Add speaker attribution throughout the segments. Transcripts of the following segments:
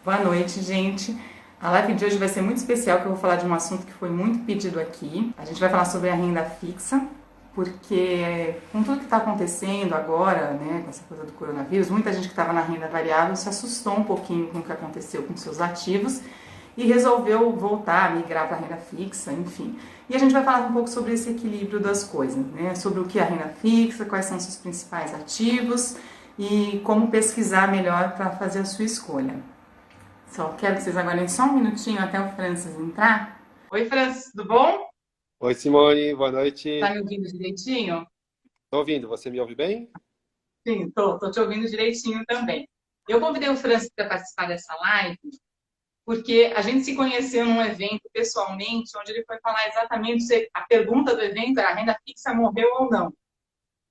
Speaker 1: Boa noite, gente. A live de hoje vai ser muito especial, que eu vou falar de um assunto que foi muito pedido aqui. A gente vai falar sobre a renda fixa, porque com tudo que está acontecendo agora, né, com essa coisa do coronavírus, muita gente que estava na renda variável se assustou um pouquinho com o que aconteceu com seus ativos e resolveu voltar, migrar para a renda fixa, enfim. E a gente vai falar um pouco sobre esse equilíbrio das coisas, né, sobre o que é a renda fixa, quais são os seus principais ativos e como pesquisar melhor para fazer a sua escolha. Só quero que vocês aguardem só um minutinho até o Francis entrar. Oi, Francis, tudo bom?
Speaker 2: Oi, Simone, boa
Speaker 1: Tá
Speaker 2: noite.
Speaker 1: me ouvindo direitinho?
Speaker 2: Tô ouvindo, você me ouve bem?
Speaker 1: Sim, tô te ouvindo direitinho também. Eu convidei o Francis para participar dessa live porque a gente se conheceu num evento pessoalmente, onde ele foi falar exatamente se a pergunta do evento era: a renda fixa morreu ou não?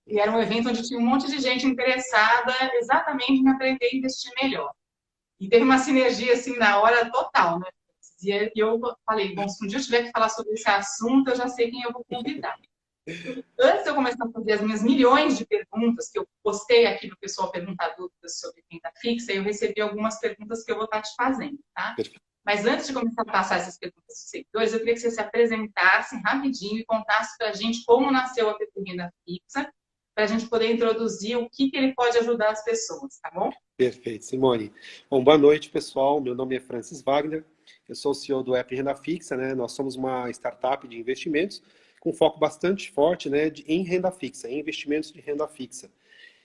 Speaker 1: E era um evento onde tinha um monte de gente interessada exatamente em aprender a investir melhor. E teve uma sinergia, assim, na hora total, né? E eu falei, bom, se um dia eu tiver que falar sobre esse assunto, eu já sei quem eu vou convidar. Antes de eu começar a fazer as minhas milhões de perguntas, que eu postei aqui para o pessoal perguntar dúvidas sobre renda fixa, eu recebi algumas perguntas que eu vou estar te fazendo, tá?
Speaker 2: Perfeito.
Speaker 1: Mas antes de começar a passar essas perguntas para os seguidores, eu queria que você se apresentasse rapidinho e contasse para a gente como nasceu a PP Renda Fixa, para a gente poder introduzir o que ele pode ajudar as pessoas, tá bom?
Speaker 2: Perfeito, Simone. Bom, boa noite, pessoal. Meu nome é Francis Wagner. Eu sou o CEO do App Renda Fixa, né? Nós somos uma startup de investimentos com foco bastante forte, né, em renda fixa, em investimentos de renda fixa.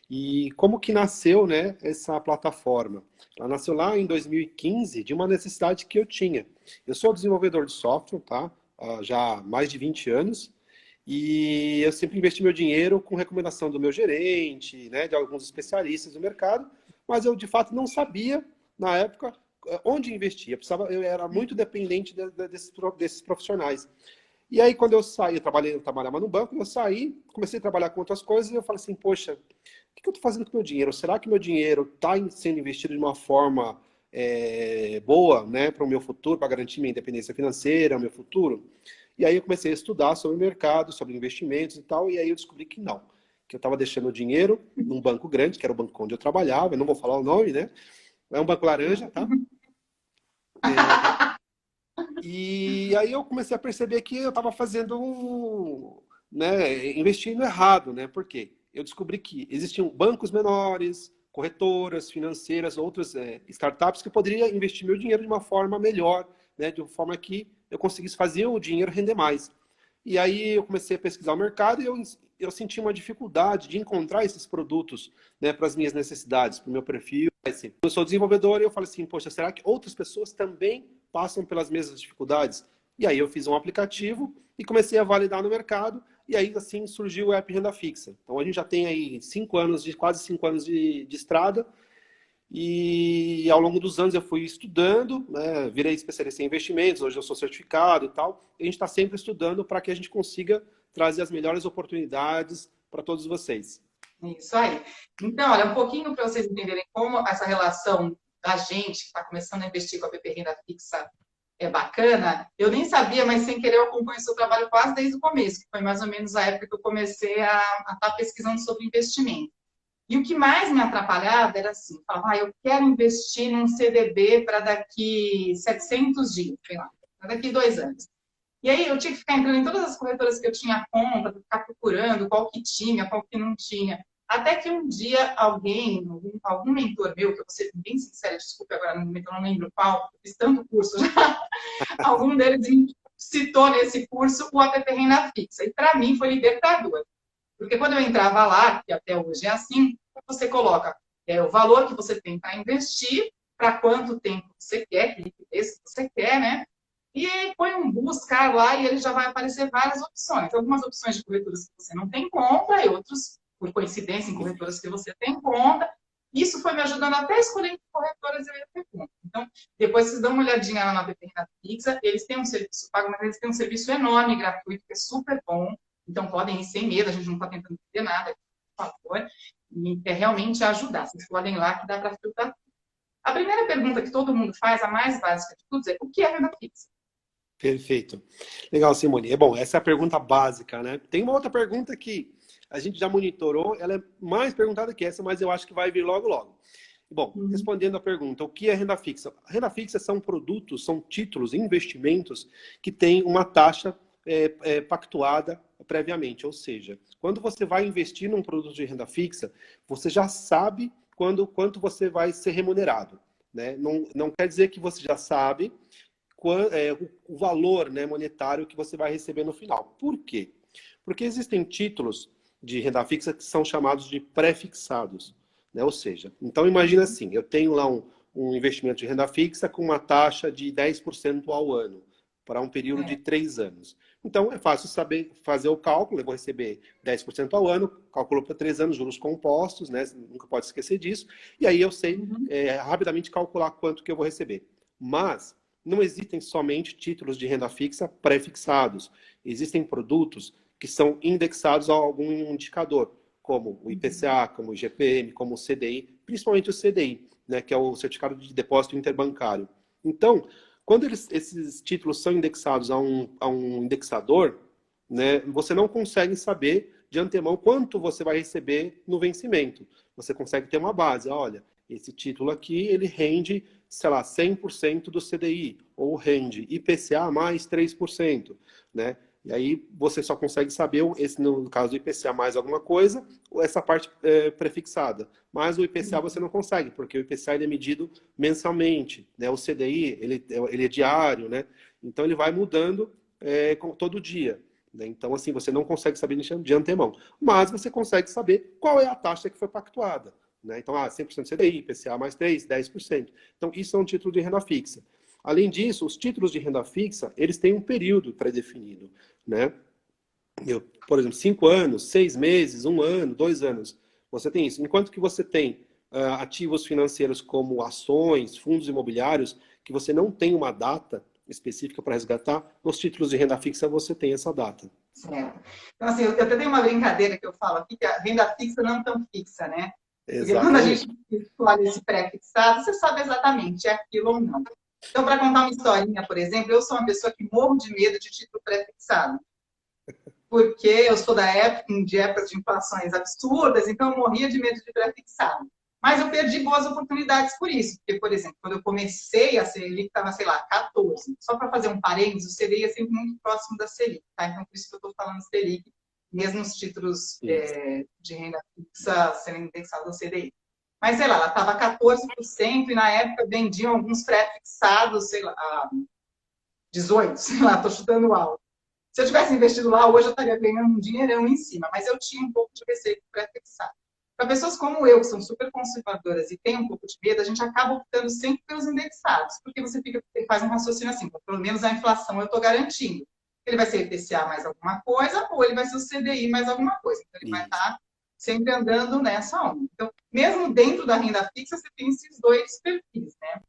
Speaker 2: E como que nasceu, né, essa plataforma? Ela nasceu lá em 2015 de uma necessidade que eu tinha. Eu sou desenvolvedor de software, tá? Já há mais de 20 anos. E eu sempre investi meu dinheiro com recomendação do meu gerente, né, de alguns especialistas do mercado, mas eu de fato não sabia, na época, onde investir. Eu era muito dependente desses profissionais. E aí, quando eu saí, eu trabalhava no banco, eu saí, comecei a trabalhar com outras coisas, e eu falei assim, poxa, o que eu estou fazendo com o meu dinheiro? Será que meu dinheiro está sendo investido de uma forma boa, né, para o meu futuro, para garantir minha independência financeira, o meu futuro? E aí eu comecei a estudar sobre o mercado, sobre investimentos e tal, e aí eu descobri que não, que eu estava deixando o dinheiro num banco grande, que era o banco onde eu trabalhava, eu não vou falar o nome, né? É um banco laranja, tá? E aí eu comecei a perceber que eu estava fazendo, né, investindo errado, né? Por quê? Eu descobri que existiam bancos menores, corretoras financeiras, outras startups que eu poderia investir meu dinheiro de uma forma melhor, né? De uma forma que eu conseguisse fazer o dinheiro render mais. E aí eu comecei a pesquisar o mercado e eu senti uma dificuldade de encontrar esses produtos, né, para as minhas necessidades, para o meu perfil. Assim, eu sou desenvolvedor e eu falei assim, poxa, será que outras pessoas também passam pelas mesmas dificuldades? E aí eu fiz um aplicativo e comecei a validar no mercado e aí assim surgiu o app Renda Fixa. Então a gente já tem aí quase 5 anos de estrada e ao longo dos anos eu fui estudando, né, virei especialista em investimentos, hoje eu sou certificado e tal. E a gente está sempre estudando para que a gente consiga trazer as melhores oportunidades para todos vocês.
Speaker 1: Isso aí. Então, olha, um pouquinho para vocês entenderem como essa relação da gente que está começando a investir com a PP Renda Fixa é bacana. Eu nem sabia, mas sem querer eu acompanho o seu trabalho quase desde o começo, que foi mais ou menos a época que eu comecei a estar pesquisando sobre investimento. E o que mais me atrapalhava era assim, eu falava, eu quero investir num CDB para daqui 700 dias, sei lá, para daqui 2 anos. E aí eu tinha que ficar entrando em todas as corretoras que eu tinha conta, ficar procurando qual que tinha, qual que não tinha. Até que um dia alguém, algum mentor meu, que eu vou ser bem sincera, desculpe agora no momento, eu não lembro qual, eu fiz tanto curso já, algum deles citou nesse curso o app Renda Fixa. E para mim foi libertador. Porque quando eu entrava lá, que até hoje é assim, você coloca o valor que você tem para investir, para quanto tempo você quer, que liquidez você quer, né? E põe um buscar lá e ele já vai aparecer várias opções. Algumas opções de corretoras que você não tem conta e outros, por coincidência, em corretoras que você tem conta. Isso foi me ajudando até a escolher que corretoras eu ia ter conta. Então, depois vocês dão uma olhadinha lá na BP Renda Fixa. Eles têm um serviço pago, mas eles têm um serviço enorme, gratuito, que é super bom. Então, podem ir sem medo, a gente não está tentando fazer nada, por favor. E é realmente ajudar. Vocês podem ir lá que dá para filtrar. A primeira pergunta que todo mundo faz, a mais básica de tudo, é o que é renda fixa?
Speaker 2: Perfeito. Legal, Simone. É bom, essa é a pergunta básica, né? Tem uma outra pergunta que a gente já monitorou, ela é mais perguntada que essa, mas eu acho que vai vir logo logo. Bom, respondendo a pergunta, o que é renda fixa? Renda fixa são produtos, são títulos, investimentos que têm uma taxa pactuada previamente. Ou seja, quando você vai investir num produto de renda fixa, você já sabe quanto você vai ser remunerado. Né? Não quer dizer que você já sabe o valor, né, monetário que você vai receber no final. Por quê? Porque existem títulos de renda fixa que são chamados de pré-fixados. Né? Ou seja, então imagina assim, eu tenho lá um investimento de renda fixa com uma taxa de 10% ao ano, para um período de 3 anos. Então é fácil saber fazer o cálculo, eu vou receber 10% ao ano, calculo para 3 anos, juros compostos, né? Nunca pode esquecer disso, e aí eu sei rapidamente calcular quanto que eu vou receber. Mas não existem somente títulos de renda fixa pré-fixados. Existem produtos que são indexados a algum indicador, como o IPCA, como o IGPM, como o CDI, principalmente o CDI, né, que é o Certificado de Depósito Interbancário. Então, quando esses títulos são indexados a um indexador, né, você não consegue saber de antemão quanto você vai receber no vencimento. Você consegue ter uma base. Olha, esse título aqui, ele rende, sei lá, 100% do CDI, ou rende IPCA mais 3%, né? E aí você só consegue saber, no caso do IPCA mais alguma coisa, ou essa parte prefixada. Mas o IPCA você não consegue, porque o IPCA ele é medido mensalmente, né? O CDI ele é diário, né? Então ele vai mudando todo dia. Né? Então, assim, você não consegue saber de antemão. Mas você consegue saber qual é a taxa que foi pactuada. Né? Então, 100% CDI, IPCA mais 3, 10%. Então, isso é um título de renda fixa. Além disso, os títulos de renda fixa, eles têm um período pré-definido. Né? Por exemplo, 5 anos, 6 meses, 1 ano, 2 anos. Você tem isso. Enquanto que você tem ativos financeiros como ações, fundos imobiliários, que você não tem uma data específica para resgatar, nos títulos de renda fixa você tem essa data.
Speaker 1: Certo. Então, assim, eu até tenho uma brincadeira que eu falo aqui, que a renda fixa não é tão fixa, né? Porque quando a gente escolhe esse pré-fixado, você sabe exatamente é aquilo ou não. Então, para contar uma historinha, por exemplo, eu sou uma pessoa que morro de medo de título pré-fixado. Porque eu sou da época, de épocas de inflações absurdas, então eu morria de medo de pré-fixado. Mas eu perdi boas oportunidades por isso. Porque, por exemplo, quando eu comecei a Selic, estava, sei lá, 14. Só para fazer um parênteses, o CDI é sempre muito próximo da Selic, tá? Então, por isso que eu estou falando Selic, mesmo os títulos de renda fixa sendo indexados ao CDI. Mas, sei lá, ela estava 14% e na época vendiam alguns pré-fixados, sei lá, 18%, sei lá, estou chutando alto. Se eu tivesse investido lá, hoje eu estaria ganhando um dinheirão em cima, mas eu tinha um pouco de receio pré-fixado. Para pessoas como eu, que são super conservadoras e têm um pouco de medo, a gente acaba optando sempre pelos indexados, porque você faz um raciocínio assim, pelo menos a inflação eu estou garantindo. Ele vai ser IPCA mais alguma coisa, ou ele vai ser o CDI mais alguma coisa. Então, ele vai estar sempre andando nessa onda. Então, mesmo dentro da renda fixa, você tem esses dois perfis, né?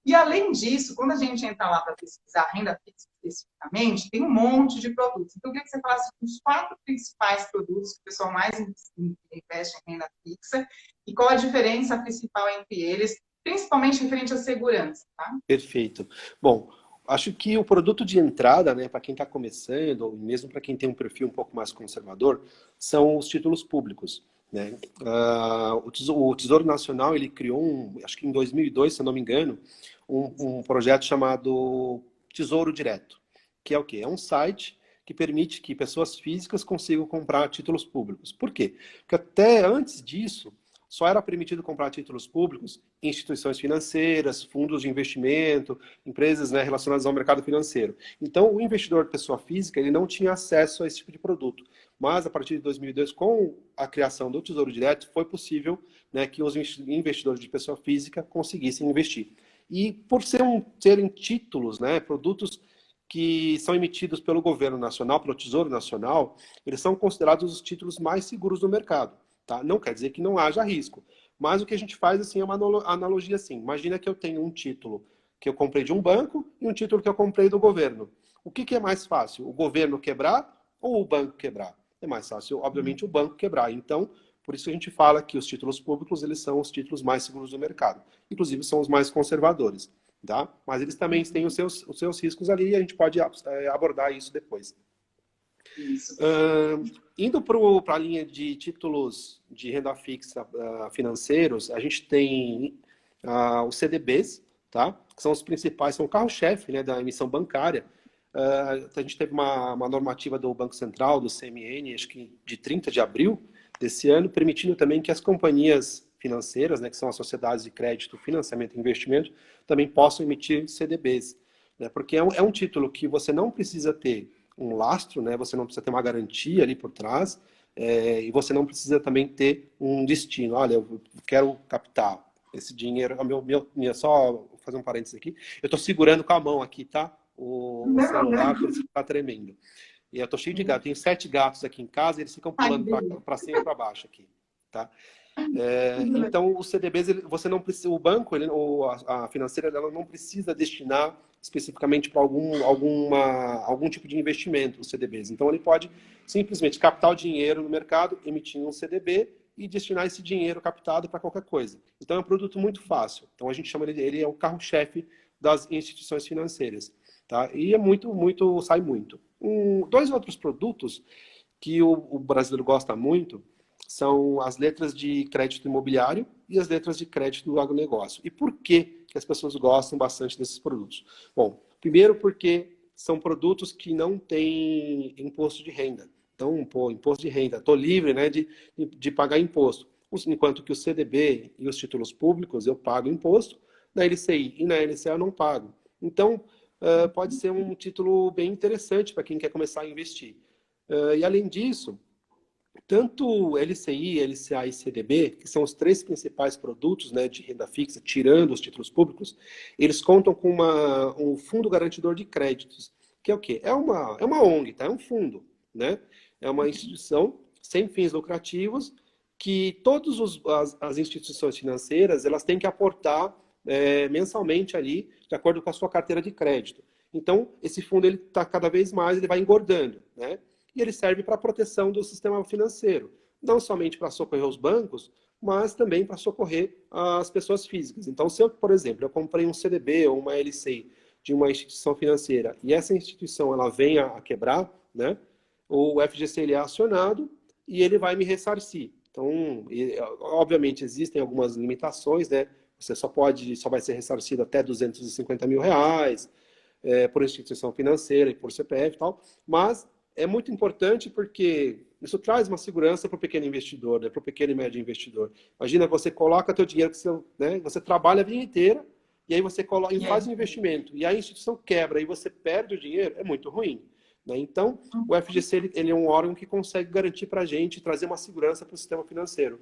Speaker 1: E, além disso, quando a gente entra lá para pesquisar renda fixa especificamente, tem um monte de produtos. Então, eu queria que você falasse os 4 principais produtos que o pessoal mais investe em renda fixa e qual a diferença principal entre eles, principalmente referente à segurança. Tá?
Speaker 2: Perfeito. Bom, acho que o produto de entrada, né, para quem está começando, ou mesmo para quem tem um perfil um pouco mais conservador, são os títulos públicos. Né? O Tesouro Nacional ele criou, acho que em 2002, se eu não me engano, um projeto chamado Tesouro Direto, que é o quê? É um site que permite que pessoas físicas consigam comprar títulos públicos. Por quê? Porque até antes disso, só era permitido comprar títulos públicos em instituições financeiras, fundos de investimento, empresas, né, relacionadas ao mercado financeiro. Então, o investidor pessoa física ele não tinha acesso a esse tipo de produto. Mas, a partir de 2002, com a criação do Tesouro Direto, foi possível, né, que os investidores de pessoa física conseguissem investir. E por serem títulos, né, produtos que são emitidos pelo governo nacional, pelo Tesouro Nacional, eles são considerados os títulos mais seguros do mercado. Tá? Não quer dizer que não haja risco. Mas o que a gente faz assim, é uma analogia assim. Imagina que eu tenho um título que eu comprei de um banco e um título que eu comprei do governo. O que é mais fácil? O governo quebrar ou o banco quebrar? É mais fácil, obviamente, o banco quebrar. Então, por isso a gente fala que os títulos públicos eles são os títulos mais seguros do mercado. Inclusive, são os mais conservadores. Tá? Mas eles também têm os seus riscos ali e a gente pode abordar isso depois. Indo para a linha de títulos de renda fixa financeiros, a gente tem os CDBs, tá? Que são os principais, são o carro-chefe, né, da emissão bancária. A gente teve uma normativa do Banco Central, do CMN, acho que de 30 de abril desse ano, permitindo também que as companhias financeiras, né, que são as sociedades de crédito, financiamento e investimento, também possam emitir CDBs. Né, porque é um título que você não precisa ter um lastro, né, você não precisa ter uma garantia ali por trás, e você não precisa também ter um destino. Olha, eu quero captar esse dinheiro. Só vou fazer um parênteses aqui. Eu estou segurando com a mão aqui, tá? O celular, por isso que está tremendo. E eu estou cheio de gatos. Tenho 7 gatos aqui em casa e eles ficam pulando para cima e para baixo aqui. Tá? Então, os CDBs, você não precisa, o banco, a financeira, ela não precisa destinar especificamente para algum tipo de investimento, os CDBs. Então, ele pode simplesmente captar o dinheiro no mercado, emitir um CDB e destinar esse dinheiro captado para qualquer coisa. Então, é um produto muito fácil. Então, a gente chama ele é o carro-chefe das instituições financeiras. Tá? E é sai muito. Dois outros produtos que o brasileiro gosta muito são as letras de crédito imobiliário e as letras de crédito do agronegócio. E por que as pessoas gostam bastante desses produtos? Bom, primeiro porque são produtos que não têm imposto de renda. Então, imposto de renda, estou livre, né, de pagar imposto. Enquanto que o CDB e os títulos públicos eu pago imposto, na LCI e na LCA eu não pago. Então, pode ser um título bem interessante para quem quer começar a investir. E além disso, tanto LCI, LCA e CDB, que são os 3 principais produtos, né, de renda fixa, tirando os títulos públicos, eles contam com um fundo garantidor de créditos, que é o quê? É uma ONG, tá? É um fundo, né? É uma instituição sem fins lucrativos que todas as instituições financeiras elas têm que aportar mensalmente ali, de acordo com a sua carteira de crédito. Então, esse fundo ele está cada vez mais, ele vai engordando, né? E ele serve para a proteção do sistema financeiro, não somente para socorrer os bancos, mas também para socorrer as pessoas físicas. Então, se eu, por exemplo, eu comprei um CDB ou uma LCI de uma instituição financeira e essa instituição ela vem a quebrar, né, o FGC ele é acionado e ele vai me ressarcir. Então, obviamente, existem algumas limitações, né? Você só vai ser ressarcido até R$ 250 mil, por instituição financeira e por CPF e tal, mas é muito importante porque isso traz uma segurança para o pequeno investidor, né? Para o pequeno e médio investidor. Imagina, você coloca teu dinheiro, né? Você trabalha a vida inteira e aí você coloca, e faz um investimento e a instituição quebra e você perde o dinheiro, é muito ruim. Né? Então, o FGC ele é um órgão que consegue garantir para a gente, trazer uma segurança para o sistema financeiro.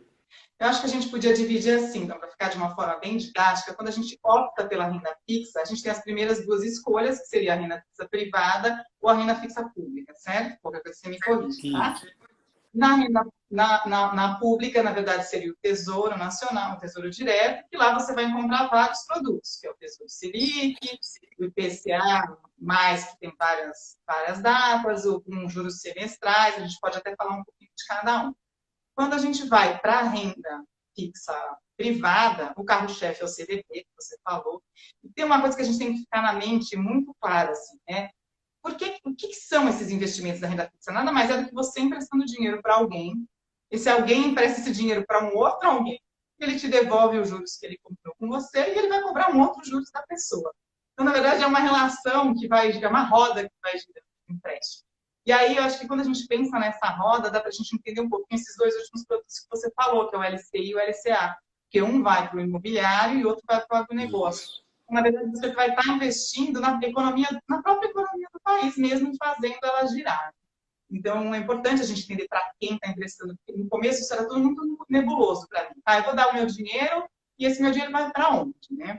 Speaker 1: Eu acho que a gente podia dividir assim, então, para ficar de uma forma bem didática, quando a gente opta pela renda fixa, a gente tem as primeiras 2 escolhas, que seria a renda fixa privada ou a renda fixa pública, certo? Qualquer coisa você me corrige, tá? Na pública, na verdade, seria o Tesouro Nacional, o Tesouro Direto, e lá você vai encontrar vários produtos, que é o Tesouro Selic, o IPCA, mais que tem várias datas, com juros semestrais, a gente pode até falar um pouquinho de cada um. Quando a gente vai para a renda fixa privada, o carro-chefe é o CDB, que você falou. E tem uma coisa que a gente tem que ficar na mente muito clara, assim, né? O que são esses investimentos da renda fixa? Nada mais é do que você emprestando dinheiro para alguém, esse alguém empresta esse dinheiro para um outro alguém, ele te devolve os juros que ele comprou com você e ele vai cobrar um outro juros da pessoa. Então, na verdade, é uma relação é uma roda que vai girando de empréstimo. E aí, eu acho que quando a gente pensa nessa roda, dá para a gente entender um pouquinho esses 2 últimos produtos que você falou, que é o LCI e o LCA. Porque um vai para o imobiliário e o outro vai para o agronegócio. Na verdade, você vai estar investindo na própria economia do país mesmo, fazendo ela girar. Então, é importante a gente entender para quem está emprestando. Porque no começo, isso era tudo muito nebuloso para mim. Eu vou dar o meu dinheiro e esse meu dinheiro vai para onde? Né?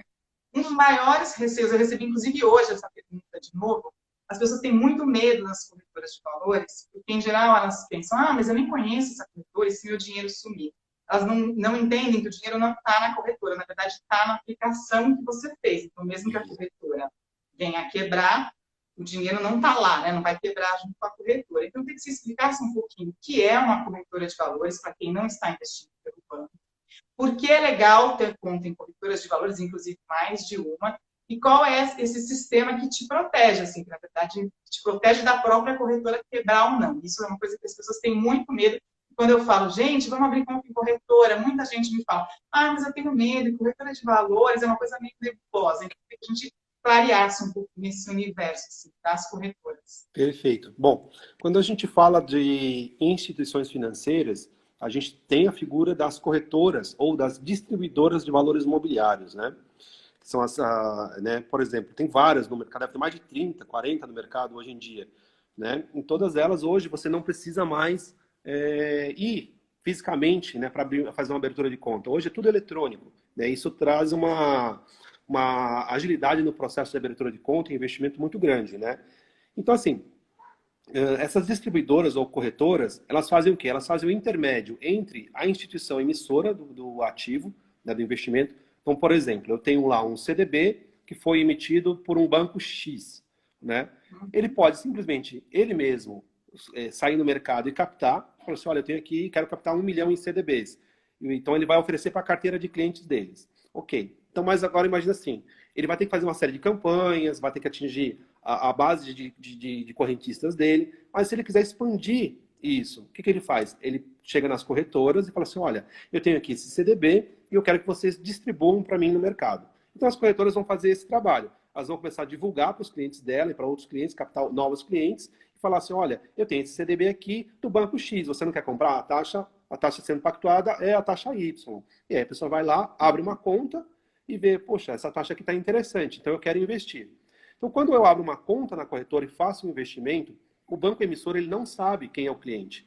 Speaker 1: Um dos maiores receios, eu recebi inclusive hoje essa pergunta de novo, as pessoas têm muito medo nas corretoras de valores, porque em geral elas pensam, mas eu nem conheço essa corretora e se meu dinheiro sumir. Elas não entendem que o dinheiro não está na corretora, na verdade está na aplicação que você fez. Então, mesmo que a corretora venha a quebrar, o dinheiro não está lá, né? Não vai quebrar junto com a corretora. Então, tem que se explicar um pouquinho o que é uma corretora de valores para quem não está investindo pelo banco. Por que é legal ter conta em corretoras de valores, inclusive mais de uma, e qual é esse sistema que te protege, assim, que na verdade te protege da própria corretora quebrar ou não. Isso é uma coisa que as pessoas têm muito medo quando eu falo, gente, vamos abrir conta em corretora, muita gente me fala, ah, mas eu tenho medo, corretora de valores é uma coisa meio nebulosa. Então, a gente clareasse um pouco nesse universo assim, das corretoras.
Speaker 2: Perfeito. Bom, quando a gente fala de instituições financeiras, a gente tem a figura das corretoras ou das distribuidoras de valores imobiliários, né? Que são né? Por exemplo, tem várias no mercado, deve ter mais de 30, 40 no mercado hoje em dia, né? Em todas elas, hoje, você não precisa mais ir fisicamente, né, para fazer uma abertura de conta. Hoje é tudo eletrônico, né? Isso traz uma agilidade no processo de abertura de conta e investimento muito grande, né? Então, assim, essas distribuidoras ou corretoras, elas fazem o quê? Elas fazem o intermédio entre a instituição emissora do ativo, né, do investimento. Então, por exemplo, eu tenho lá um CDB que foi emitido por um banco X, né? Ele pode simplesmente, ele mesmo, sair no mercado e captar, falar assim, olha, eu tenho aqui, quero captar 1 milhão em CDBs. Então, ele vai oferecer para a carteira de clientes deles. Ok. Então, mas agora imagina assim, ele vai ter que fazer uma série de campanhas, vai ter que atingir a base de correntistas dele, mas se ele quiser expandir isso, o que ele faz? Ele chega nas corretoras e fala assim, olha, eu tenho aqui esse CDB e eu quero que vocês distribuam para mim no mercado. Então as corretoras vão fazer esse trabalho. Elas vão começar a divulgar para os clientes dela e para outros clientes, captar novos clientes, e falar assim, olha, eu tenho esse CDB aqui do banco X, você não quer comprar a taxa sendo pactuada é a taxa Y. E aí a pessoa vai lá, abre uma conta e vê, poxa, essa taxa aqui está interessante, então eu quero investir. Então, quando eu abro uma conta na corretora e faço um investimento, o banco emissor ele não sabe quem é o cliente.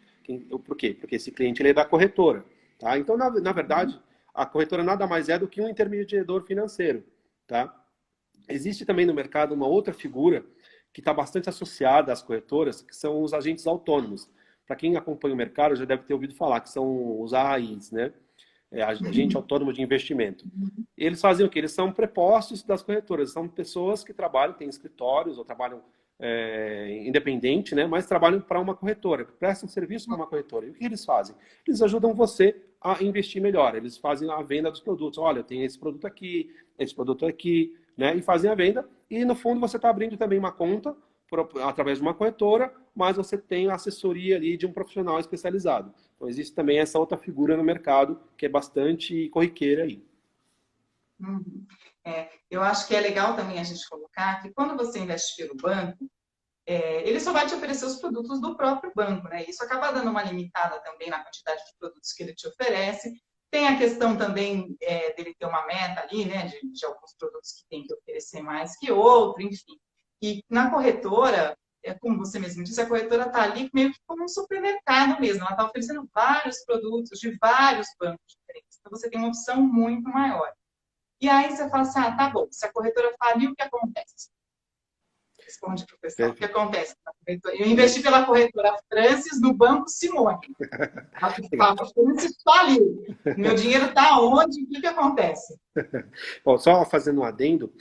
Speaker 2: Por quê? Porque esse cliente ele é da corretora. Tá? Então, na verdade, a corretora nada mais é do que um intermediador financeiro. Tá? Existe também no mercado uma outra figura que está bastante associada às corretoras, que são os agentes autônomos. Para quem acompanha o mercado, já deve ter ouvido falar, que são os AIs, né? Agente autônomo de investimento. Eles fazem o quê? Eles são prepostos das corretoras, são pessoas que trabalham, têm escritórios ou trabalham independente, né? Mas trabalham para uma corretora, prestam serviço para uma corretora. E o que eles fazem? Eles ajudam você a investir melhor. Eles fazem a venda dos produtos. Olha, eu tenho esse produto aqui, né? E fazem a venda. E no fundo você está abrindo também uma conta através de uma corretora, mas você tem a assessoria ali de um profissional especializado. Então existe também essa outra figura no mercado que é bastante corriqueira aí.
Speaker 1: Uhum. Eu acho que é legal também a gente colocar que quando você investe pelo banco, ele só vai te oferecer os produtos do próprio banco, né? Isso acaba dando uma limitada também na quantidade de produtos que ele te oferece. Tem a questão também dele ter uma meta ali, né? De alguns produtos que tem que oferecer mais que outro, enfim. E na corretora, como você mesmo disse, a corretora está ali meio que como um supermercado mesmo. Ela está oferecendo vários produtos de vários bancos diferentes. Então você tem uma opção muito maior. E aí você fala assim, tá bom, se a corretora falir, o que acontece? Responde para o pessoal, o que acontece? Eu investi pela corretora Francis no Banco Simone. A Francis faliu. Meu dinheiro está onde? O que acontece?
Speaker 2: Bom, só fazendo um adendo,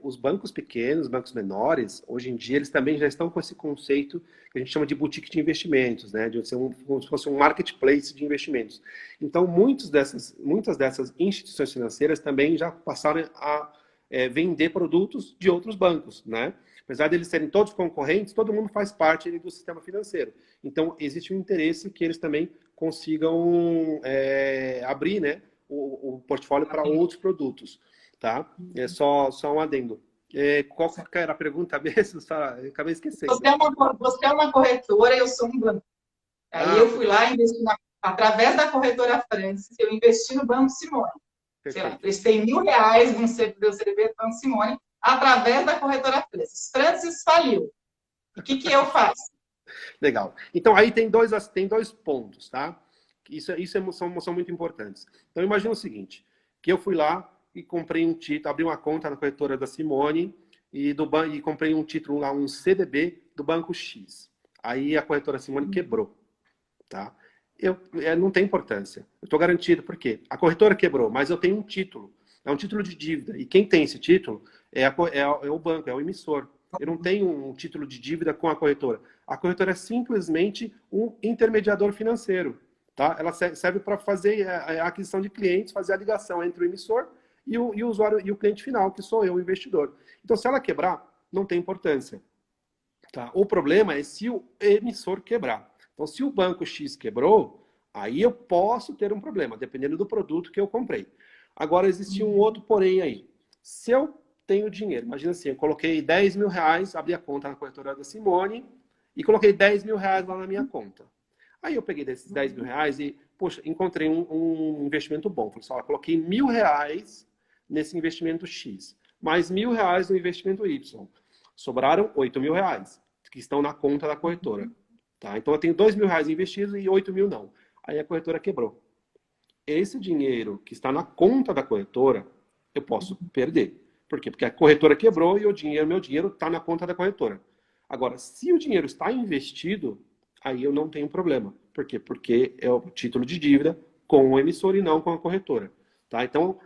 Speaker 2: os bancos pequenos, bancos menores, hoje em dia, eles também já estão com esse conceito que a gente chama de boutique de investimentos, né? De ser como se fosse um marketplace de investimentos. Então, muitas dessas instituições financeiras também já passaram a vender produtos de outros bancos, né? Apesar de eles serem todos concorrentes, todo mundo faz parte do sistema financeiro. Então, existe um interesse que eles também consigam abrir, né, o portfólio para outros produtos. Tá? É só um adendo. Qual que era a pergunta mesmo? Acabei esquecendo.
Speaker 1: Você é uma corretora e eu sou um banco. Aí eu fui lá e investi através da corretora Francis, eu investi no Banco Simone. Sei lá, prestei R$1.000 no CDB do Banco Simone através da corretora Francis. Francis faliu. O que eu faço?
Speaker 2: Legal. Então, aí tem dois pontos, tá? Isso são muito importantes. Então, imagina o seguinte, que eu fui lá e comprei um título, abri uma conta na corretora da Simone e comprei um título lá, um CDB do Banco X. Aí a corretora Simone quebrou, tá? Não tem importância. Eu estou garantido, por quê? A corretora quebrou, mas eu tenho um título. É um título de dívida. E quem tem esse título é o banco, é o emissor. Eu não tenho um título de dívida com a corretora. A corretora é simplesmente um intermediador financeiro. Tá? Ela serve para fazer a aquisição de clientes, fazer a ligação entre o emissor e o usuário e o cliente final, que sou eu, o investidor. Então, se ela quebrar, não tem importância. Tá? O problema é se o emissor quebrar. Então, se o banco X quebrou, aí eu posso ter um problema, dependendo do produto que eu comprei. Agora, existe um outro porém aí. Se eu tenho dinheiro, imagina assim, eu coloquei 10 mil reais, abri a conta na corretora da Simone e coloquei 10 mil reais lá na minha conta. Aí eu peguei desses 10 mil reais e, poxa, encontrei um investimento bom. Falei assim, coloquei R$ 1.000 nesse investimento X, mais R$ 1.000 no investimento Y. Sobraram R$ 8.000, que estão na conta da corretora. Tá? Então eu tenho R$ 2.000 investidos e 8.000 não. Aí a corretora quebrou. Esse dinheiro que está na conta da corretora, eu posso perder. Por quê? Porque a corretora quebrou e meu dinheiro está na conta da corretora. Agora, se o dinheiro está investido, aí eu não tenho problema. Por quê? Porque é o título de dívida com o emissor e não com a corretora. Tá? Então,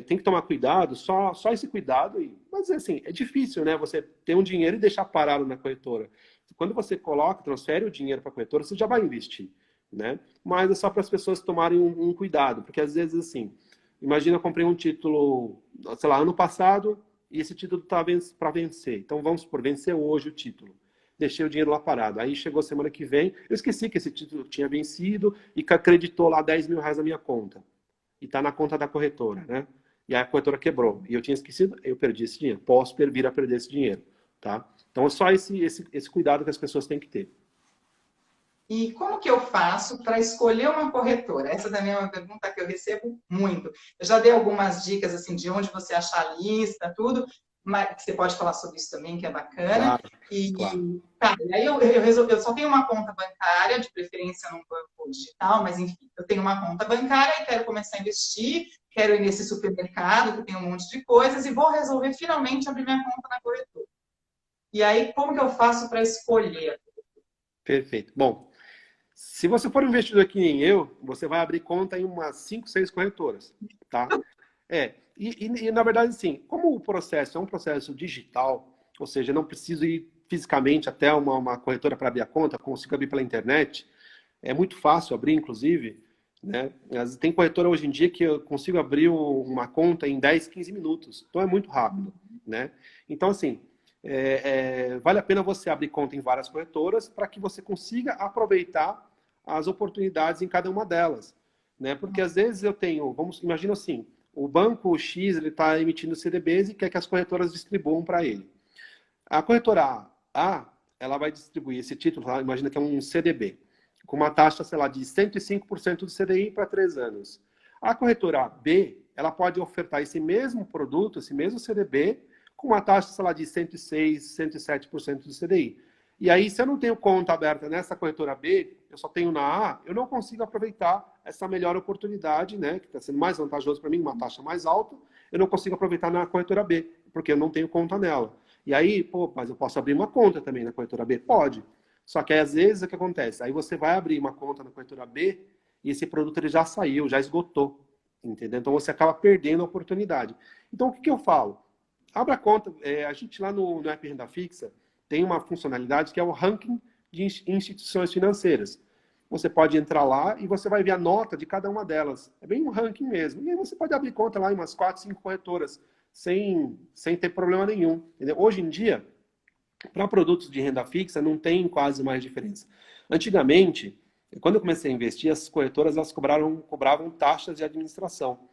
Speaker 2: tem que tomar cuidado, só esse cuidado. Mas, assim, é difícil, né? Você ter um dinheiro e deixar parado na corretora. Quando você transfere o dinheiro para a corretora, você já vai investir, né? Mas é só para as pessoas tomarem um cuidado, porque às vezes, assim, imagina eu comprei um título, sei lá, ano passado, e esse título está para vencer. Então, vamos supor, vencer hoje o título. Deixei o dinheiro lá parado. Aí chegou semana que vem, eu esqueci que esse título tinha vencido e que acreditou lá R$ 10.000 na minha conta. E está na conta da corretora, né? E aí a corretora quebrou. E eu tinha esquecido, eu perdi esse dinheiro. Posso vir a perder esse dinheiro, tá? Então, é só esse cuidado que as pessoas têm que ter.
Speaker 1: E como que eu faço para escolher uma corretora? Essa também é uma pergunta que eu recebo muito. Eu já dei algumas dicas assim de onde você achar a lista, tudo, mas você pode falar sobre isso também, que é bacana.
Speaker 2: Claro, claro.
Speaker 1: E aí eu só tenho uma conta bancária, de preferência num banco digital, mas enfim, eu tenho uma conta bancária e quero começar a investir, quero ir nesse supermercado que tem um monte de coisas e vou resolver finalmente abrir minha conta na corretora. E aí, como que eu faço para escolher?
Speaker 2: Perfeito. Bom, se você for um investidor que nem eu, você vai abrir conta em umas 5, 6 corretoras, tá? Na verdade, assim, como o processo é um processo digital, ou seja, eu não preciso ir fisicamente até uma corretora para abrir a conta, consigo abrir pela internet, é muito fácil abrir, inclusive, né? Tem corretora hoje em dia que eu consigo abrir uma conta em 10, 15 minutos, então é muito rápido, né? Então, assim, vale a pena você abrir conta em várias corretoras para que você consiga aproveitar as oportunidades em cada uma delas, né? Porque às vezes eu tenho, imagina assim, o banco X ele está emitindo CDBs e quer que as corretoras distribuam para ele. A corretora A, ela vai distribuir esse título, imagina que é um CDB, com uma taxa, sei lá, de 105% do CDI para 3 anos. A corretora B, ela pode ofertar esse mesmo produto, esse mesmo CDB, com uma taxa, sei lá, de 106%, 107% do CDI. E aí, se eu não tenho conta aberta nessa corretora B, eu só tenho na A, eu não consigo aproveitar essa melhor oportunidade, né, que está sendo mais vantajoso para mim, uma taxa mais alta, eu não consigo aproveitar na corretora B, porque eu não tenho conta nela. E aí, mas eu posso abrir uma conta também na corretora B? Pode. Só que aí, às vezes, o que acontece? Aí você vai abrir uma conta na corretora B e esse produto ele já saiu, já esgotou, entendeu? Então, você acaba perdendo a oportunidade. Então, o que eu falo? Abra conta, a gente lá no app Renda Fixa tem uma funcionalidade que é o ranking de instituições financeiras. Você pode entrar lá e você vai ver a nota de cada uma delas. É bem um ranking mesmo. E aí você pode abrir conta lá em umas 4, 5 corretoras, sem ter problema nenhum. Entendeu? Hoje em dia, para produtos de renda fixa, não tem quase mais diferença. Antigamente, quando eu comecei a investir, as corretoras elas cobravam taxas de administração.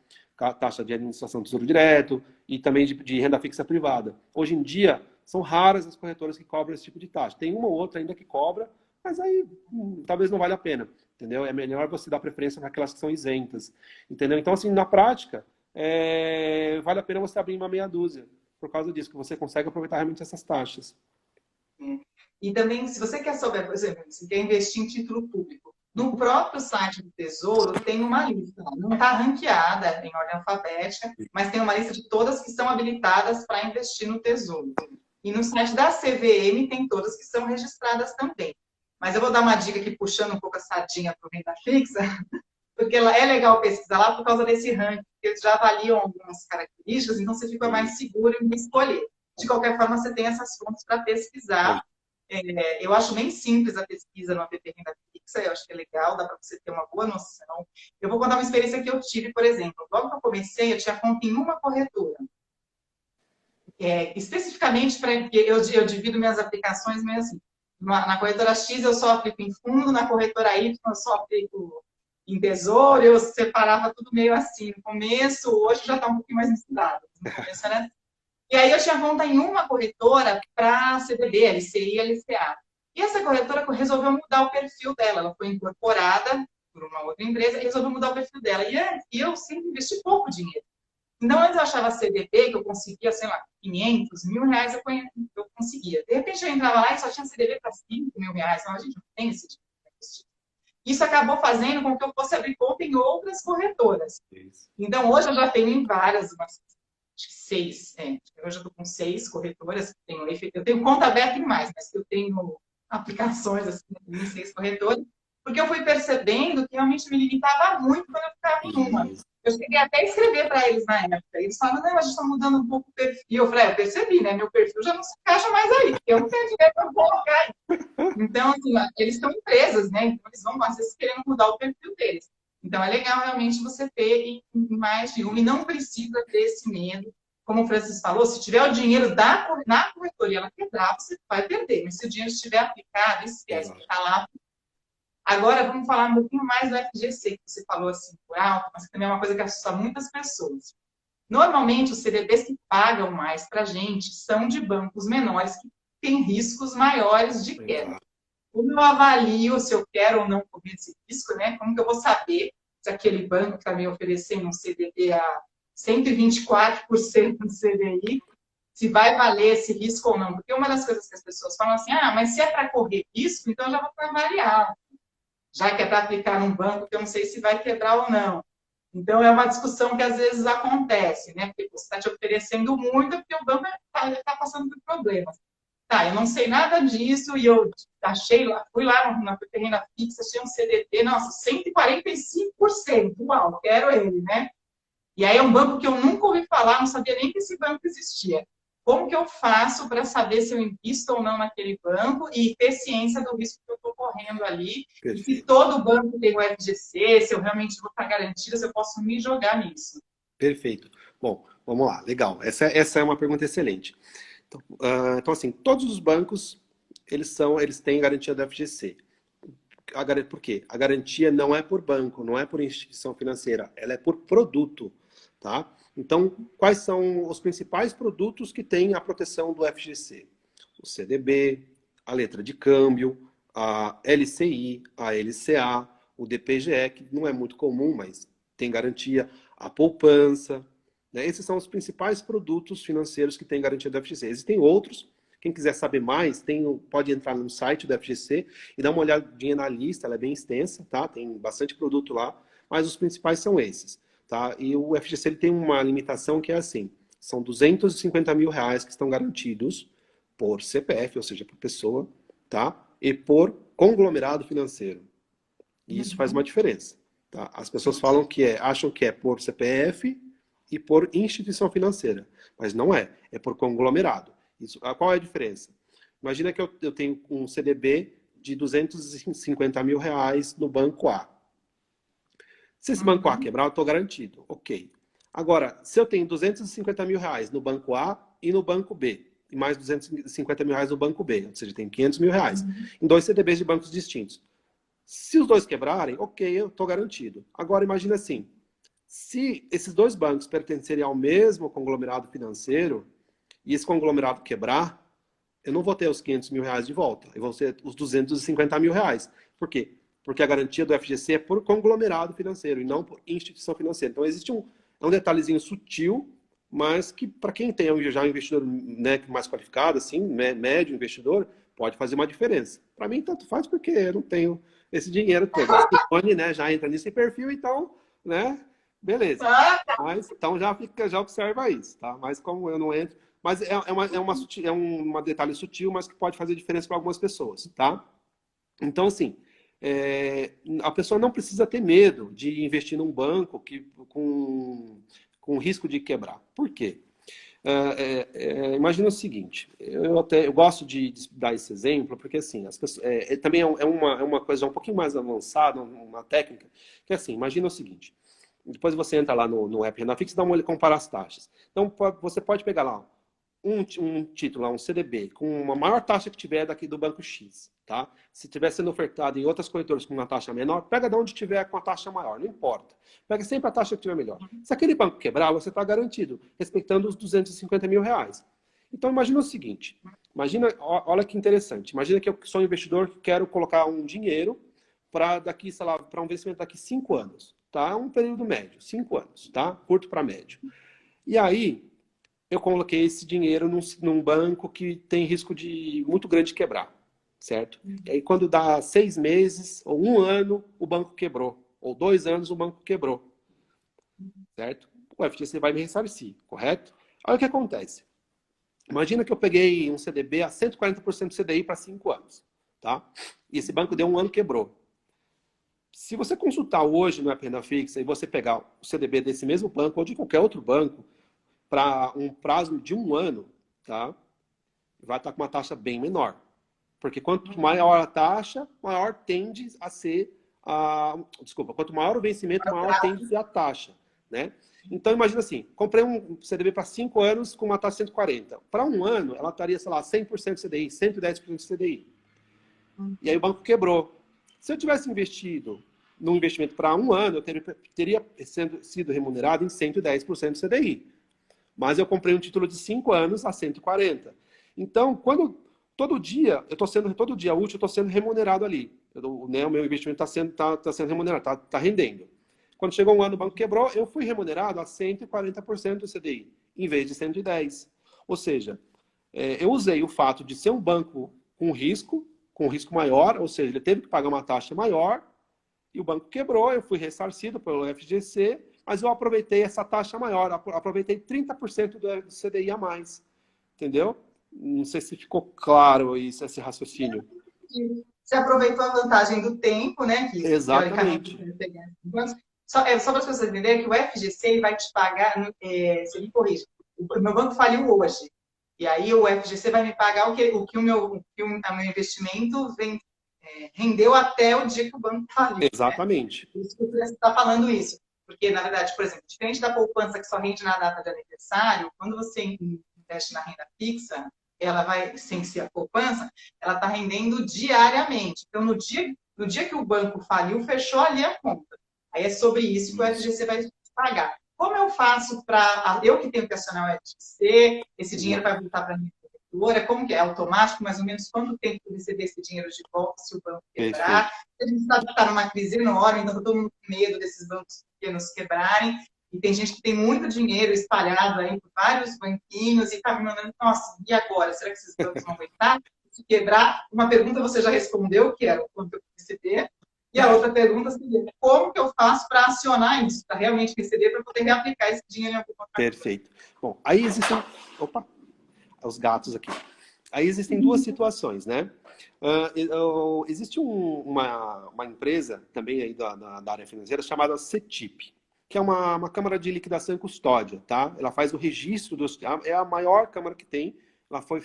Speaker 2: Taxa de administração do Tesouro Direto e também de renda fixa privada. Hoje em dia, são raras as corretoras que cobram esse tipo de taxa. Tem uma ou outra ainda que cobra, mas aí talvez não valha a pena, entendeu? É melhor você dar preferência para aquelas que são isentas, entendeu? Então, assim, na prática, vale a pena você abrir uma meia dúzia, por causa disso, que você consegue aproveitar realmente essas taxas.
Speaker 1: E também, se você quer saber, por exemplo, se quer investir em título público, no próprio site do Tesouro tem uma lista, não está ranqueada em ordem alfabética, mas tem uma lista de todas que são habilitadas para investir no Tesouro. E no site da CVM tem todas que são registradas também. Mas eu vou dar uma dica aqui, puxando um pouco a sardinha para o renda fixa, porque é legal pesquisar lá por causa desse ranking, porque eles já avaliam algumas características, então você fica mais seguro em escolher. De qualquer forma, você tem essas fontes para pesquisar. Eu acho bem simples a pesquisa no app Renda Fixa, eu acho que é legal, dá para você ter uma boa noção. Eu vou contar uma experiência que eu tive, por exemplo. Logo que eu comecei, eu tinha conta em uma corretora. Especificamente, eu divido minhas aplicações meio assim. Na corretora X eu só aplico em fundo, na corretora Y eu só aplico em tesouro, eu separava tudo meio assim. No começo, hoje já está um pouquinho mais estudado. No começo era... E aí eu tinha conta em uma corretora para CDB, LCI e LCA. E essa corretora resolveu mudar o perfil dela. Ela foi incorporada por uma outra empresa e resolveu mudar o perfil dela. E eu sempre investi pouco dinheiro. Então, antes eu achava CDB, que eu conseguia, sei lá, 500, R$ 1.000 eu conseguia. De repente, eu entrava lá e só tinha CDB para R$ 5.000. Então, a gente não tem esse tipo de investir. Isso acabou fazendo com que eu fosse abrir conta em outras corretoras. Então, hoje eu já tenho em várias, umas 6. Hoje eu estou com 6 corretoras. Eu tenho conta aberta em mais, mas eu tenho aplicações assim, em 6 corretoras, porque eu fui percebendo que realmente me limitava muito quando eu ficava em uma. Eu cheguei até a escrever para eles na época. Eles falavam, não, a gente está mudando um pouco o perfil. Eu falei, eu percebi, né? Meu perfil já não se encaixa mais aí, porque eu não tenho dinheiro para colocar aí. Então, assim, eles estão empresas, né? Então, eles vão, às vezes, querendo mudar o perfil deles. Então, é legal realmente você ter em mais de uma e não precisa ter esse medo. Como o Francisco falou, se tiver o dinheiro na corretora e ela quebrar, você vai perder. Mas se o dinheiro estiver aplicado, esquece que está lá. Agora, vamos falar um pouquinho mais do FGC, que você falou assim por alto, mas também é uma coisa que assusta muitas pessoas. Normalmente, os CDBs que pagam mais para a gente são de bancos menores que têm riscos maiores de queda. Como eu avalio se eu quero ou não correr esse risco, né? Como que eu vou saber se aquele banco está me oferecendo um CDB a 124% do CDI, se vai valer esse risco ou não? Porque uma das coisas que as pessoas falam assim, mas se é para correr risco, então eu já vou avaliar. Já que é para aplicar num banco que eu não sei se vai quebrar ou não. Então, é uma discussão que às vezes acontece, né? Porque você está te oferecendo muito, porque o banco está passando por problemas. Tá, eu não sei nada disso e eu fui lá na renda fixa, achei um CDT, nossa, 145%, uau, quero ele, né? E aí é um banco que eu nunca ouvi falar, não sabia nem que esse banco existia. Como que eu faço para saber se eu invisto ou não naquele banco e ter ciência do risco que eu estou correndo ali? E se todo banco tem o FGC, se eu realmente vou estar garantida, se eu posso me jogar nisso.
Speaker 2: Perfeito. Bom, vamos lá, legal. Essa é uma pergunta excelente. Então, assim, todos os bancos, eles têm garantia do FGC. Por quê? A garantia não é por banco, não é por instituição financeira, ela é por produto, tá? Então, quais são os principais produtos que têm a proteção do FGC? O CDB, a letra de câmbio, a LCI, a LCA, o DPGE, que não é muito comum, mas tem garantia, a poupança, né? Esses são os principais produtos financeiros que têm garantia do FGC. Existem outros. Quem quiser saber mais, pode entrar no site do FGC e dar uma olhadinha na lista, ela é bem extensa, tá? Tem bastante produto lá, mas os principais são esses, tá? E o FGC ele tem uma limitação que é assim, são R$ 250 mil que estão garantidos por CPF, ou seja, por pessoa, tá? E por conglomerado financeiro. E isso faz uma diferença, tá? As pessoas acham que é por CPF e por instituição financeira, mas não é, é por conglomerado. Qual é a diferença? Imagina que eu tenho um CDB de R$ 250 mil no banco A. Se esse banco A quebrar, eu estou garantido. Ok. Agora, se eu tenho R$ 250 mil no banco A e no banco B, e mais R$ 250 mil no banco B, ou seja, tem R$ 500 mil em 2 CDBs de bancos distintos. Se os dois quebrarem, ok, eu estou garantido. Agora, imagina assim, se esses dois bancos pertencerem ao mesmo conglomerado financeiro, e esse conglomerado quebrar, eu não vou ter os R$ 500 mil de volta. Eu vou ter os R$ 250 mil. Por quê? Porque a garantia do FGC é por conglomerado financeiro e não por instituição financeira. Então, existe um detalhezinho sutil, mas que para quem tem já um investidor, né, mais qualificado, assim, médio investidor, pode fazer uma diferença. Para mim, tanto faz, porque eu não tenho esse dinheiro todo. O Simone, né, já entra nesse perfil, então, né, beleza. Mas, então, já observa isso, tá? Mas como eu não entro... Mas é um detalhe sutil, mas que pode fazer diferença para algumas pessoas, tá? Então, assim, a pessoa não precisa ter medo de investir num banco com risco de quebrar. Por quê? Imagina o seguinte, eu gosto de dar esse exemplo, porque assim, as pessoas, também é uma coisa um pouquinho mais avançada, uma técnica, que é assim, imagina o seguinte, depois você entra lá no app RendaFix e dá uma olhada, comparar as taxas. Então, você pode pegar lá um título, um CDB, com uma maior taxa que tiver daqui do banco X, tá? Se estiver sendo ofertado em outras corretoras com uma taxa menor, pega de onde tiver com a taxa maior, não importa. Pega sempre a taxa que tiver melhor. Se aquele banco quebrar, você está garantido, respeitando os 250 mil reais. Então, imagina o seguinte, imagina, olha que interessante, imagina que eu sou um investidor que quero colocar um dinheiro para daqui, sei lá, para um investimento daqui 5 anos, tá? Um período médio, 5 anos, tá? Curto para médio. E aí, eu coloquei esse dinheiro num banco que tem risco de muito grande de quebrar, certo? E aí, quando dá 6 meses ou 1 ano, o banco quebrou. Ou 2 anos, o banco quebrou, certo? O FGC vai me ressarcir, correto? Olha o que acontece. Imagina que eu peguei um CDB a 140% do CDI para 5 anos, tá? E esse banco deu 1 ano, quebrou. Se você consultar hoje no Renda Fixa e você pegar o CDB desse mesmo banco ou de qualquer outro banco, para um prazo de 1 ano, tá? Vai estar com uma taxa bem menor. Porque quanto maior a taxa, maior tende a ser desculpa, quanto maior o vencimento, maior tende a ser a taxa, né? Então, imagina assim, comprei um CDB para 5 anos com uma taxa 140. Para 1 ano, ela estaria, sei lá, 100% CDI, 110% CDI. E aí o banco quebrou. Se eu tivesse investido num investimento para 1 ano, eu teria sido remunerado em 110% CDI. Mas eu comprei um título de 5 anos a 140. Então, todo dia útil, eu estou sendo remunerado ali. O meu investimento está sendo remunerado, está rendendo. Quando chegou 1 ano, o banco quebrou, eu fui remunerado a 140% do CDI, em vez de 110. Ou seja, eu usei o fato de ser um banco com risco maior, ou seja, ele teve que pagar uma taxa maior, e o banco quebrou, eu fui ressarcido pelo FGC, mas eu aproveitei essa taxa maior, aproveitei 30% do CDI a mais. Entendeu? Não sei se ficou claro isso, esse raciocínio.
Speaker 1: Você aproveitou a vantagem do tempo, né? Que,
Speaker 2: exatamente.
Speaker 1: Só para as pessoas entenderem que o FGC vai te pagar, você me corrige, o meu banco faliu hoje. E aí o FGC vai me pagar o que o meu investimento rendeu até o dia que o banco faliu.
Speaker 2: Exatamente.
Speaker 1: Né? Por isso que você está falando isso. Porque, na verdade, por exemplo, diferente da poupança que só rende na data de aniversário, quando você investe na renda fixa, ela vai, sem ser a poupança, ela está rendendo diariamente. Então, no dia que o banco faliu, fechou ali a conta. Aí é sobre isso que o FGC vai pagar. Como eu faço para... Eu que tenho que acionar o FGC, esse dinheiro vai voltar para a minha corretora, como que é? Automático, mais ou menos, quanto tempo eu receber esse dinheiro de volta se o banco quebrar? A gente sabe que está numa crise enorme, então todo mundo com medo desses bancos pequenos quebrarem. E tem gente que tem muito dinheiro espalhado aí por vários banquinhos e está me mandando, nossa, e agora? Será que esses bancos vão aguentar? Se quebrar, uma pergunta você já respondeu, que era o quanto eu receber. E a outra pergunta seria, como que eu faço para acionar isso, para realmente receber, para poder reaplicar esse dinheiro em algum contrato?
Speaker 2: Perfeito. Bom, aí existem... Opa! Os gatos aqui. Aí existem 2 situações, né? Existe uma empresa também aí da área financeira chamada CETIP, que é uma câmara de liquidação e custódia, tá? Ela faz o registro é a maior câmara que tem.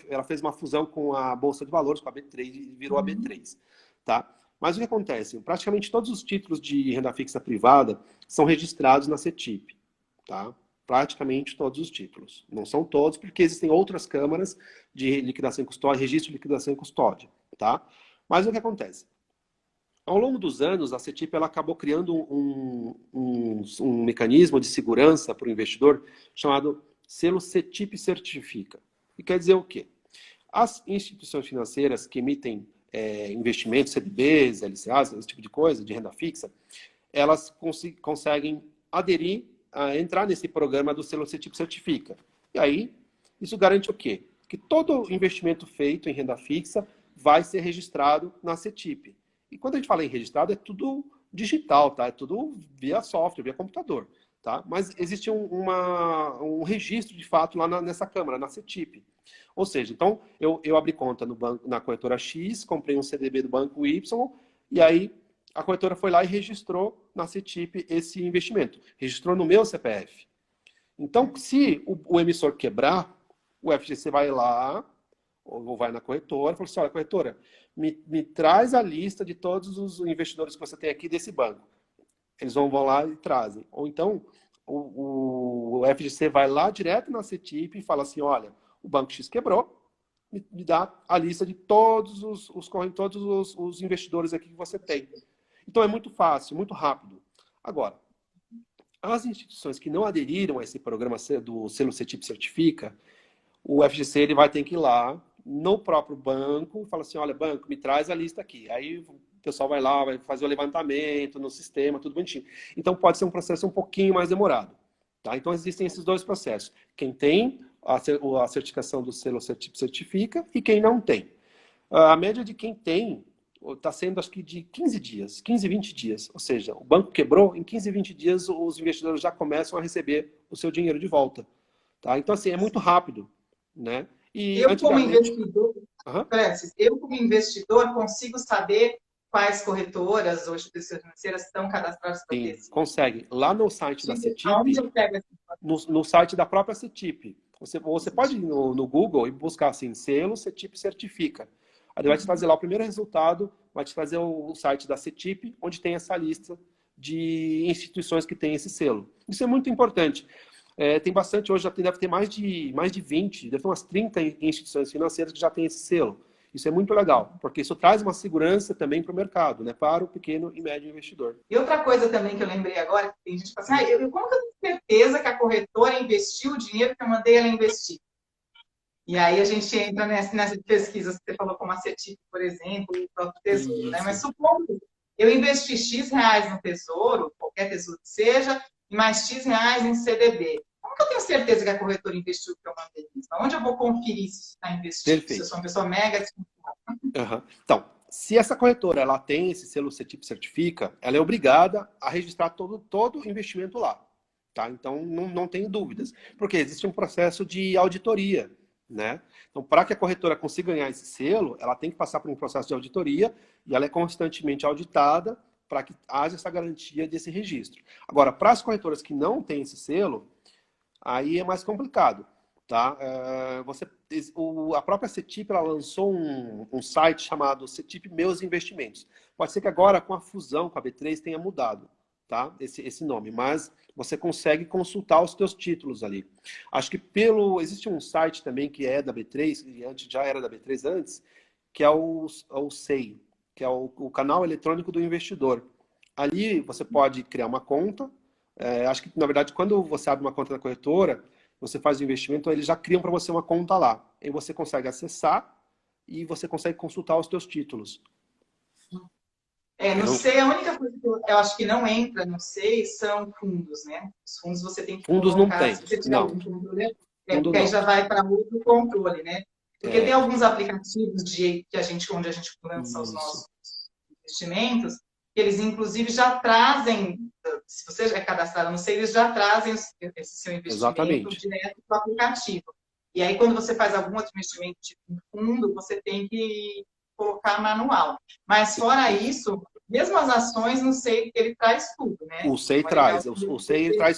Speaker 2: Ela fez uma fusão com a Bolsa de Valores, com a B3, e virou a B3, tá? Mas o que acontece? Praticamente todos os títulos de renda fixa privada são registrados na CETIP, tá? Praticamente todos os títulos. Não são todos, porque existem outras câmaras de liquidação e custódia, registro de liquidação e custódia, tá? Mas o que acontece? Ao longo dos anos, a CETIP ela acabou criando um mecanismo de segurança para o investidor chamado selo CETIP Certifica. E quer dizer o quê? As instituições financeiras que emitem investimentos, CDBs, LCAs, esse tipo de coisa, de renda fixa, elas conseguem aderir entrar nesse programa do selo CETIP Certifica. E aí, isso garante o quê? Que todo investimento feito em renda fixa vai ser registrado na CETIP. E quando a gente fala em registrado, é tudo digital, tá? É tudo via software, via computador, tá? Mas existe um registro, de fato, lá nessa câmara, na CETIP. Ou seja, então, eu abri conta no banco, na corretora X, comprei um CDB do banco Y, e aí a corretora foi lá e registrou na CETIP esse investimento. Registrou no meu CPF. Então, se o emissor quebrar, o FGC vai lá, ou vai na corretora, e fala assim, olha, corretora, me traz a lista de todos os investidores que você tem aqui desse banco. Eles vão lá e trazem. Ou então, o FGC vai lá direto na CETIP e fala assim, olha, o Banco X quebrou, me dá a lista de todos os investidores aqui que você tem. Então é muito fácil, muito rápido. Agora, as instituições que não aderiram a esse programa do selo CETIP Certifica, o FGC ele vai ter que ir lá no próprio banco, fala assim, olha, banco, me traz a lista aqui. Aí o pessoal vai lá, vai fazer o levantamento no sistema, tudo bonitinho. Então pode ser um processo um pouquinho mais demorado. Tá? Então existem esses dois processos. Quem tem a certificação do selo CETIP Certifica e quem não tem. A média de quem tem está sendo, acho que, de 15 dias, 15, 20 dias. Ou seja, o banco quebrou, em 15, 20 dias os investidores já começam a receber o seu dinheiro de volta. Tá? Então, assim, é muito rápido. Né? E
Speaker 1: Eu, como
Speaker 2: antigamente...
Speaker 1: investidor, Francis, eu, como investidor, consigo saber quais corretoras ou instituições financeiras estão cadastradas para ter?
Speaker 2: Sim, consegue. Lá no site da CETIP,
Speaker 1: aonde eu pego essa
Speaker 2: no site da própria CETIP, você pode ir no Google e buscar assim, selo CETIP Certifica. Aí ele vai te trazer lá o primeiro resultado, vai te trazer o site da CETIP, onde tem essa lista de instituições que têm esse selo. Isso é muito importante. Tem bastante, hoje já deve ter mais de 20, deve ter umas 30 instituições financeiras que já têm esse selo. Isso é muito legal, porque isso traz uma segurança também para o mercado, né, para o pequeno e médio investidor.
Speaker 1: E outra coisa também que eu lembrei agora, que tem gente que fala assim, como que eu tenho certeza que a corretora investiu o dinheiro que eu mandei ela investir? E aí a gente entra nessa pesquisa que você falou, como a CETIP, por exemplo, e o próprio Tesouro. Né? Mas supondo eu investi X reais no Tesouro, qualquer Tesouro que seja, e mais X reais em CDB. Como que eu tenho certeza que a corretora investiu o que eu mandei? Onde eu vou conferir se isso está investido?
Speaker 2: Perfeito.
Speaker 1: Se eu sou uma pessoa mega desconfiada.
Speaker 2: Então, se essa corretora ela tem esse selo CETIP Certifica, ela é obrigada a registrar todo o investimento lá. Tá? Então, não tem dúvidas. Porque existe um processo de auditoria. Né? Então, para que a corretora consiga ganhar esse selo, ela tem que passar por um processo de auditoria e ela é constantemente auditada para que haja essa garantia desse registro. Agora, para as corretoras que não têm esse selo, aí é mais complicado. Tá? A própria CETIP ela lançou um site chamado CETIP Meus Investimentos. Pode ser que agora, com a fusão com a B3, tenha mudado, tá? esse nome, mas você consegue consultar os teus títulos ali. Acho que existe um site também que é da B3, que já era da B3 antes, que é o SEI, que é o canal eletrônico do investidor. Ali você pode criar uma conta. Acho que, na verdade, quando você abre uma conta na corretora, você faz o investimento, eles já criam para você uma conta lá. Aí você consegue acessar e você consegue consultar os teus títulos.
Speaker 1: No SEI, a única coisa que eu acho que não entra no SEI são fundos, né? Os fundos você tem que
Speaker 2: fundos
Speaker 1: colocar,
Speaker 2: não tem,
Speaker 1: se você tiver algum controle, porque aí
Speaker 2: não.
Speaker 1: já vai para outro controle, né? Porque tem alguns aplicativos onde a gente lança os nossos investimentos, que eles inclusive já trazem, se você é cadastrado no SEI, eles já trazem esse seu investimento direto para o aplicativo. E aí, quando você faz algum outro investimento tipo um fundo, você tem que colocar manual. Mas fora isso, mesmo as ações, no SEI, ele traz tudo, né?
Speaker 2: O SEI traz. O SEI traz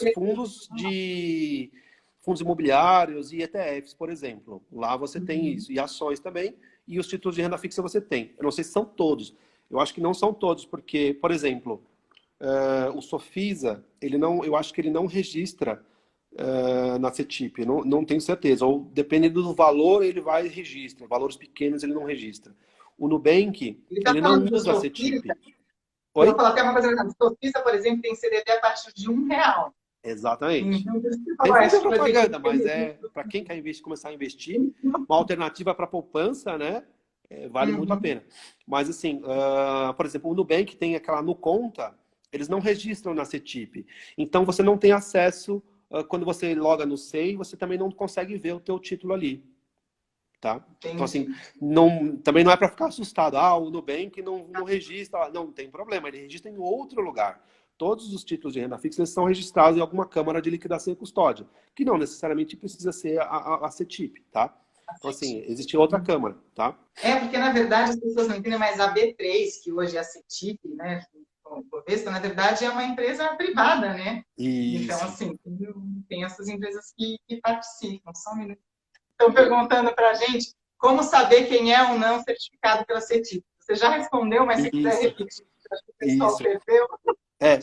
Speaker 2: fundos imobiliários e ETFs, por exemplo. Lá você tem isso. E ações também. E os títulos de renda fixa você tem. Eu não sei se são todos. Eu acho que não são todos, porque, por exemplo, o Sofisa, eu acho que ele não registra na CETIP. Não tenho certeza. Ou, dependendo do valor, ele vai e registra. Valores pequenos, ele não registra. O Nubank, ele não usa a CETIP.
Speaker 1: Eu vou falar até uma coisa legal. O Sofisa, por exemplo, tem CDB a partir de R$1.
Speaker 2: Exatamente.
Speaker 1: Então,
Speaker 2: tem fazer propaganda, mas para quem quer começar a investir, uma alternativa para poupança, né? Vale muito a pena. Mas assim, por exemplo, o Nubank tem aquela Nuconta, eles não registram na CETIP. Então você não tem acesso, quando você loga no SEI, você também não consegue ver o teu título ali. Tá? Então, assim, também não é para ficar assustado. O Nubank não registra. Não tem problema, ele registra em outro lugar. Todos os títulos de renda fixa eles são registrados em alguma câmara de liquidação e custódia, que não necessariamente precisa ser a CETIP, tá? Então, assim, existe outra câmara, tá?
Speaker 1: Porque, na verdade, as pessoas não entendem, mas a B3, que hoje é a CETIP, né? O Bovespa, na verdade, é uma empresa privada, né?
Speaker 2: Isso.
Speaker 1: Então, assim, tem essas empresas que participam. Só um minuto. Estão perguntando para a gente como saber quem é ou não certificado pela CETIP. Você já respondeu, mas se quiser repetir, acho que o pessoal perdeu.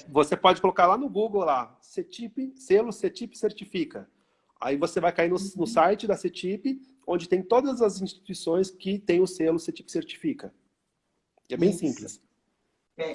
Speaker 2: Você pode colocar lá no Google, lá, CETIP, selo CETIP Certifica. Aí você vai cair no site da CETIP, onde tem todas as instituições que têm o selo CETIP Certifica. É bem
Speaker 1: Isso.
Speaker 2: simples.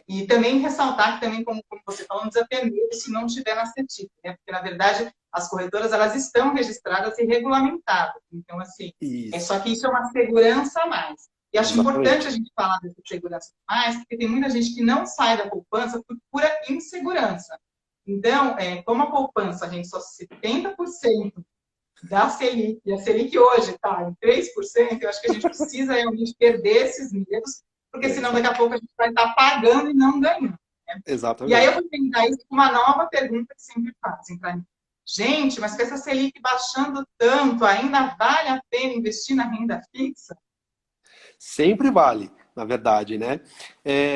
Speaker 1: E também ressaltar que também, como você falou, não precisa ter medo se não tiver na CETIP, né? Porque, na verdade, as corretoras, elas estão registradas e regulamentadas. Então, assim,
Speaker 2: Isso.
Speaker 1: só que isso é uma segurança a mais. E acho importante
Speaker 2: Exatamente.
Speaker 1: a gente falar dessa segurança a mais, porque tem muita gente que não sai da poupança por pura insegurança. Então, como a poupança, a gente só 70% da Selic, e a Selic hoje está em 3%, eu acho que a gente precisa realmente perder esses medos, porque senão daqui a pouco a gente vai estar pagando e não ganhando. Né? E aí eu
Speaker 2: Exatamente.
Speaker 1: vou tentar isso com uma nova pergunta que sempre fazem para mim. Gente, mas com essa Selic baixando tanto, ainda vale a pena investir na renda fixa?
Speaker 2: Sempre vale, na verdade, né?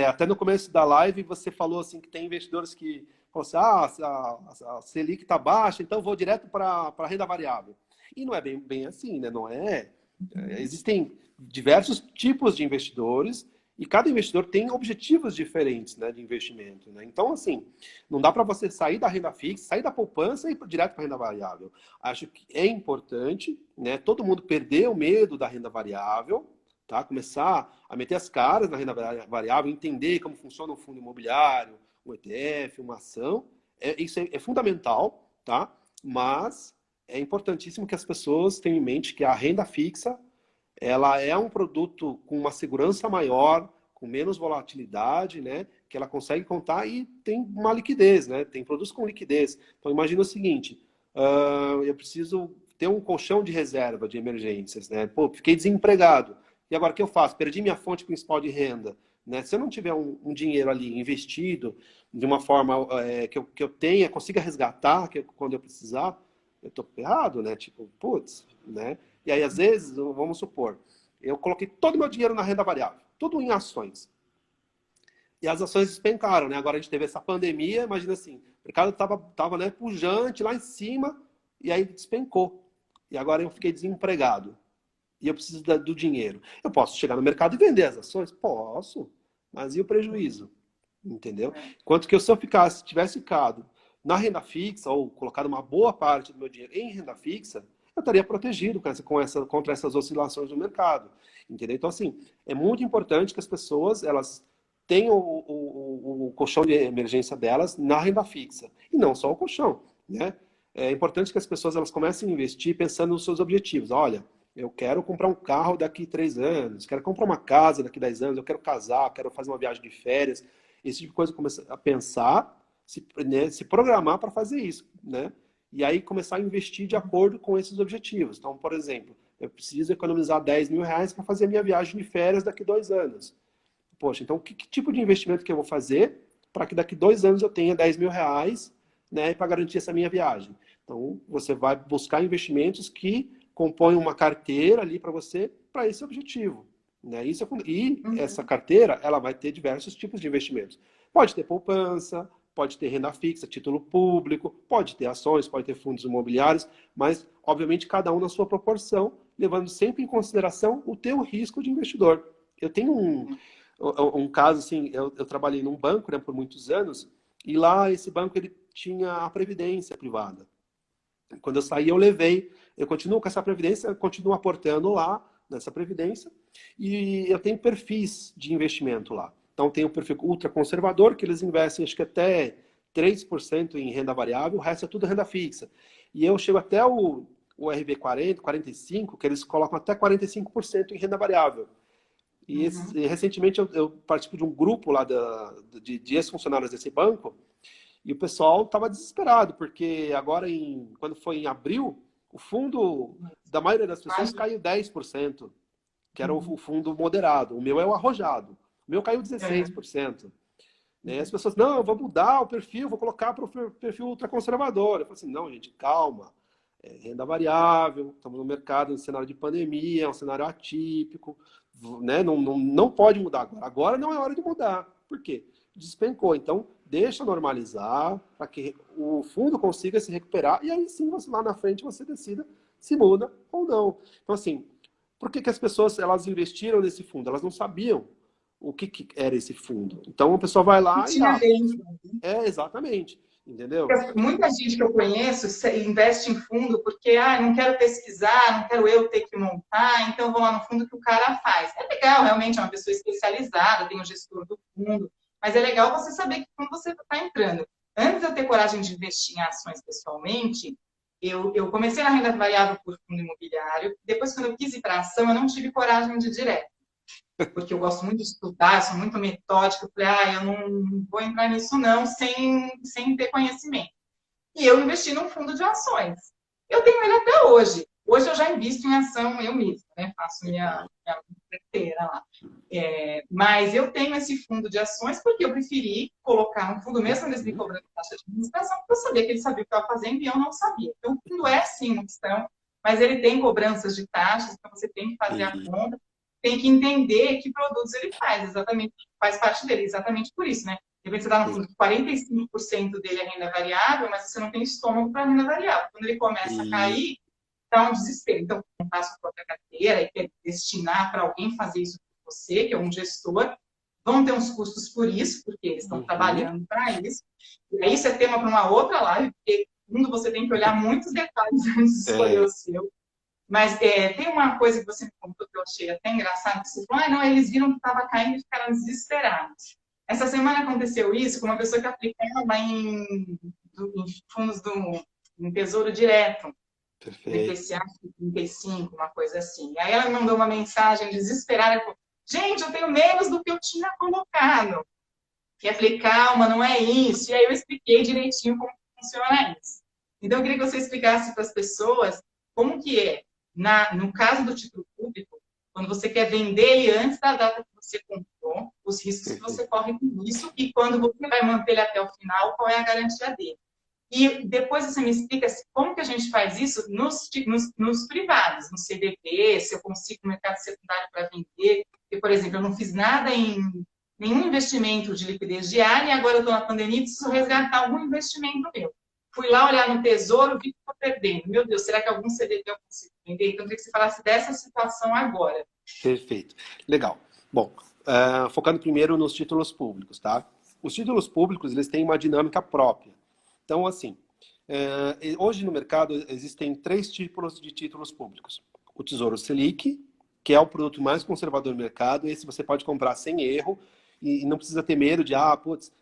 Speaker 2: Até no começo da live você falou assim que tem investidores que falam assim, a Selic está baixa, então vou direto para a renda variável. E não é bem assim, né? Não é. Existem diversos tipos de investidores e cada investidor tem objetivos diferentes, né, de investimento, né? Então, assim, não dá para você sair da renda fixa, sair da poupança e ir direto para a renda variável. Acho que é importante, né, todo mundo perder o medo da renda variável, tá? Começar a meter as caras na renda variável, entender como funciona um fundo imobiliário, um ETF, uma ação. Isso é fundamental, tá? Mas é importantíssimo que as pessoas tenham em mente que a renda fixa ela é um produto com uma segurança maior, com menos volatilidade, né? Que ela consegue contar e tem uma liquidez, né? Tem produtos com liquidez. Então, imagina o seguinte, eu preciso ter um colchão de reserva de emergências, né? Pô, fiquei desempregado. E agora o que eu faço? Perdi minha fonte principal de renda. Né? Se eu não tiver um dinheiro ali investido de uma forma que eu tenha, consiga resgatar quando eu precisar, eu estou ferrado, né? Tipo, putz, né? E aí, às vezes, vamos supor, eu coloquei todo o meu dinheiro na renda variável, tudo em ações. E as ações despencaram, né? Agora a gente teve essa pandemia, imagina assim, o mercado tava né, pujante lá em cima, e aí despencou. E agora eu fiquei desempregado. E eu preciso do dinheiro. Eu posso chegar no mercado e vender as ações? Posso. Mas e o prejuízo? Entendeu? Enquanto que se eu tivesse ficado na renda fixa, ou colocado uma boa parte do meu dinheiro em renda fixa, eu estaria protegido contra essas oscilações do mercado. Entendeu? Então, assim, é muito importante que as pessoas elas tenham o colchão de emergência delas na renda fixa. E não só o colchão. Né? É importante que as pessoas elas comecem a investir pensando nos seus objetivos. Olha, eu quero comprar um carro daqui 3 anos, quero comprar uma casa daqui 10 anos, eu quero casar, quero fazer uma viagem de férias. Esse tipo de coisa, começar a pensar, se programar para fazer isso, né? E aí começar a investir de acordo com esses objetivos. Então, por exemplo, eu preciso economizar 10 mil reais para fazer a minha viagem de férias daqui 2 anos. Poxa, então que tipo de investimento que eu vou fazer para que daqui 2 anos eu tenha 10 mil reais, né, para garantir essa minha viagem? Então, você vai buscar investimentos que compõem uma carteira ali para você, para esse objetivo. Né? E essa carteira, ela vai ter diversos tipos de investimentos. Pode ter poupança, pode ter renda fixa, título público, pode ter ações, pode ter fundos imobiliários, mas, obviamente, cada um na sua proporção, levando sempre em consideração o teu risco de investidor. Eu tenho um caso, assim, eu trabalhei num banco, né, por muitos anos, e lá esse banco ele tinha a previdência privada. Quando eu saí, eu continuo com essa previdência, eu continuo aportando lá nessa previdência, e eu tenho perfis de investimento lá. Então, tem o perfil ultraconservador, que eles investem, acho que até 3% em renda variável, o resto é tudo renda fixa. E eu chego até o RB40, 45, que eles colocam até 45% em renda variável. E recentemente eu participo de um grupo lá de ex-funcionários desse banco, e o pessoal estava desesperado, porque agora, quando foi em abril, o fundo da maioria das pessoas caiu 10%, que era o fundo moderado. O meu é o arrojado. O meu caiu 16%. Né? As pessoas, não, eu vou mudar o perfil, vou colocar para o perfil ultraconservador. Eu falei assim, não, gente, calma. Renda variável, estamos no mercado, em cenário de pandemia, é um cenário atípico, né? Não pode mudar agora. Agora não é hora de mudar. Por quê? Despencou. Então, deixa normalizar para que o fundo consiga se recuperar e aí sim, você lá na frente, você decida se muda ou não. Então, assim, por que as pessoas elas investiram nesse fundo? Elas não sabiam o que era esse fundo. Então, a pessoa vai lá e...
Speaker 1: Tinha lei.
Speaker 2: exatamente. entendeu?
Speaker 1: Muita gente que eu conheço investe em fundo porque não quero pesquisar, não quero eu ter que montar, então vou lá no fundo que o cara faz. É legal, realmente, é uma pessoa especializada, tem o gestor do fundo, mas é legal você saber que fundo você está entrando. Antes de eu ter coragem de investir em ações pessoalmente, eu comecei na renda variável por fundo imobiliário, depois quando eu quis ir para a ação, eu não tive coragem de ir direto, porque eu gosto muito de estudar, sou muito metódica, eu falei, eu não vou entrar nisso não, sem ter conhecimento. E eu investi num fundo de ações. Eu tenho ele até hoje. Hoje eu já invisto em ação eu mesma, né? Faço minha carteira lá. Mas eu tenho esse fundo de ações porque eu preferi colocar no fundo, mesmo eles me cobrando taxa de administração, porque eu sabia que ele sabia o que eu estava fazendo e eu não sabia. Então, o fundo é sim uma questão, mas ele tem cobranças de taxas, então você tem que fazer a conta, tem que entender que produtos ele faz, exatamente, faz parte dele, exatamente por isso, né? De repente você está no fundo que 45% dele é renda variável, mas você não tem estômago para renda variável. Quando ele começa a cair, dá um desespero. Então, montar sua própria carteira e quer destinar para alguém fazer isso por você, que é um gestor, vão ter uns custos por isso, porque eles estão trabalhando para isso. E aí isso é tema para uma outra live, porque fundo você tem que olhar muitos detalhes antes de escolher o seu. Mas tem uma coisa que você me contou que eu achei até engraçado, que você falou, não, eles viram que estava caindo e ficaram desesperados. Essa semana aconteceu isso com uma pessoa que aplicava em fundos em Tesouro Direto, do IPCA 35, uma coisa assim. Aí ela me mandou uma mensagem desesperada, falou, gente, eu tenho menos do que eu tinha colocado. E eu falei, calma, não é isso. E aí eu expliquei direitinho como funciona isso. Então eu queria que você explicasse para as pessoas como que é, no caso do título público, quando você quer vender ele antes da data que você comprou, os riscos que você corre com isso, e quando você vai manter ele até o final, qual é a garantia dele. E depois você me explica como que a gente faz isso nos privados, no CDB, se eu consigo no mercado secundário para vender. Porque, por exemplo, eu não fiz nada em nenhum investimento de liquidez diária e agora eu estou na pandemia e preciso resgatar algum investimento meu. Fui lá olhar no Tesouro, vi que estou perdendo. Meu Deus, será que algum CDB eu consigo vender? Então, eu queria que você falasse dessa situação agora.
Speaker 2: Perfeito. Legal. Bom, focando primeiro nos títulos públicos, tá? Os títulos públicos, eles têm uma dinâmica própria. Então, assim, hoje no mercado existem 3 tipos de títulos públicos. O Tesouro Selic, que é o produto mais conservador do mercado. Esse você pode comprar sem erro e não precisa ter medo de,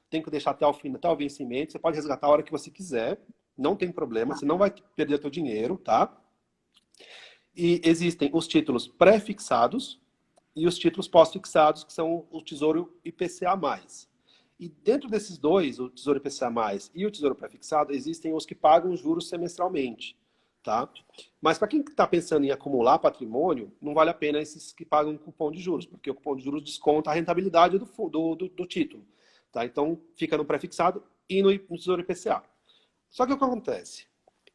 Speaker 2: tem que deixar até o fim, até o vencimento. Você pode resgatar a hora que você quiser, não tem problema, você não vai perder o seu dinheiro, tá? E existem os títulos pré-fixados e os títulos pós-fixados, que são o Tesouro IPCA+. E dentro desses dois, o Tesouro IPCA+, e o Tesouro pré-fixado, existem os que pagam juros semestralmente, tá? Mas para quem está pensando em acumular patrimônio, não vale a pena esses que pagam cupom de juros, porque o cupom de juros desconta a rentabilidade do título, tá? Então, fica no pré-fixado e no Tesouro IPCA. Só que o que acontece?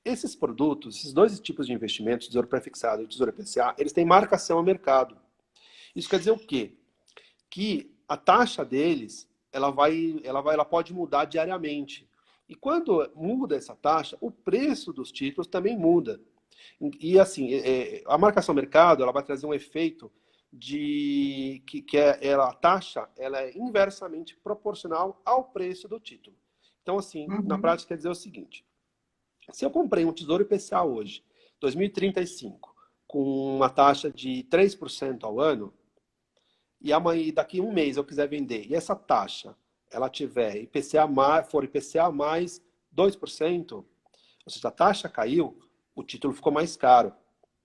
Speaker 2: Esses produtos, esses 2 tipos de investimentos, Tesouro pré-fixado e Tesouro IPCA, eles têm marcação a mercado. Isso quer dizer o quê? Que a taxa deles, ela pode mudar diariamente. E quando muda essa taxa, o preço dos títulos também muda. E assim, a marcação a mercado, ela vai trazer um efeito de que a taxa ela é inversamente proporcional ao preço do título. Então, assim, na prática quer dizer o seguinte: se eu comprei um Tesouro IPCA hoje, 2035, com uma taxa de 3% ao ano, e daqui um mês eu quiser vender, e essa taxa ela tiver for IPCA mais 2%, ou seja, a taxa caiu, o título ficou mais caro,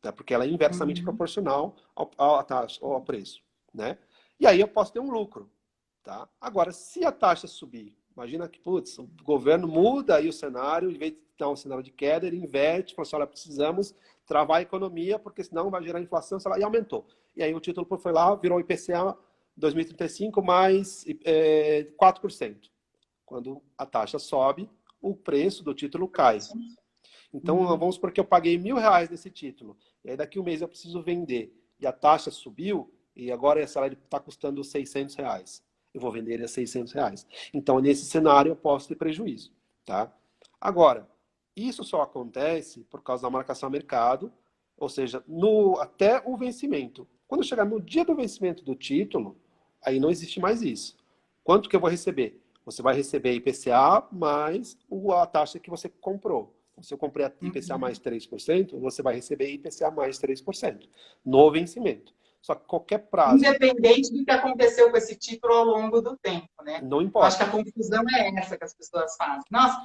Speaker 2: né? Porque ela é inversamente proporcional ao preço. Né? E aí eu posso ter um lucro. Tá? Agora, se a taxa subir, imagina que o governo muda aí o cenário, em vez de ter um cenário de queda, ele inverte, fala assim, olha, precisamos travar a economia, porque senão vai gerar inflação, e aumentou. E aí o título foi lá, virou IPCA 2035 mais 4%. Quando a taxa sobe, o preço do título cai. Então, vamos supor que eu paguei R$1.000 nesse título, e aí daqui um mês eu preciso vender, e a taxa subiu, e agora essa está custando R$600. Eu vou vender ele a R$600. Então, nesse cenário, eu posso ter prejuízo. Tá? Agora, isso só acontece por causa da marcação a mercado, ou seja, até o vencimento. Quando chegar no dia do vencimento do título, aí não existe mais isso. Quanto que eu vou receber? Você vai receber IPCA mais a taxa que você comprou. Então, se eu comprei a IPCA
Speaker 1: Uhum.
Speaker 2: mais 3%, você vai receber IPCA mais 3% no vencimento. Só que qualquer prazo,
Speaker 1: Independente do que aconteceu com esse título ao longo do tempo, né?
Speaker 2: não
Speaker 1: Eu acho que
Speaker 2: importa.
Speaker 1: a confusão é essa que as pessoas fazem. Nossa,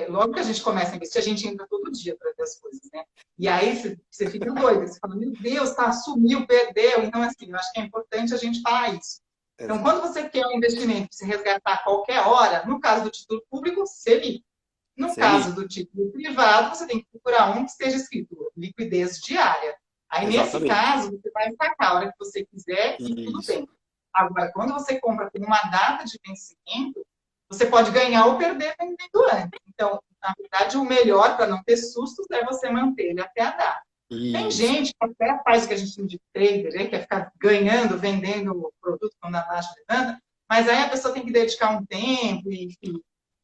Speaker 1: logo que a gente começa a investir, a gente entra todo dia para ver as coisas, né? E aí você fica doido, você fala, meu Deus, tá, sumiu, perdeu. Então, assim, eu acho que é importante a gente falar isso. Então,
Speaker 2: Exato.
Speaker 1: quando você quer um investimento para se resgatar a qualquer hora, no caso do título público, Selic. No
Speaker 2: Selic.
Speaker 1: caso do título privado, você tem que procurar um que esteja escrito liquidez diária. Aí, nesse
Speaker 2: Exatamente.
Speaker 1: caso, você vai sacar a hora que você quiser e tudo
Speaker 2: Isso.
Speaker 1: bem. Agora, quando você compra com uma data de vencimento, você pode ganhar ou perder vendendo antes. Então, na verdade, o melhor para não ter sustos é você manter ele até a data. Tem
Speaker 2: Isso.
Speaker 1: gente que até faz o que a gente chama de trader, né, que é ficar ganhando, vendendo o produto quando a taxa levanta, mas aí a pessoa tem que dedicar um tempo e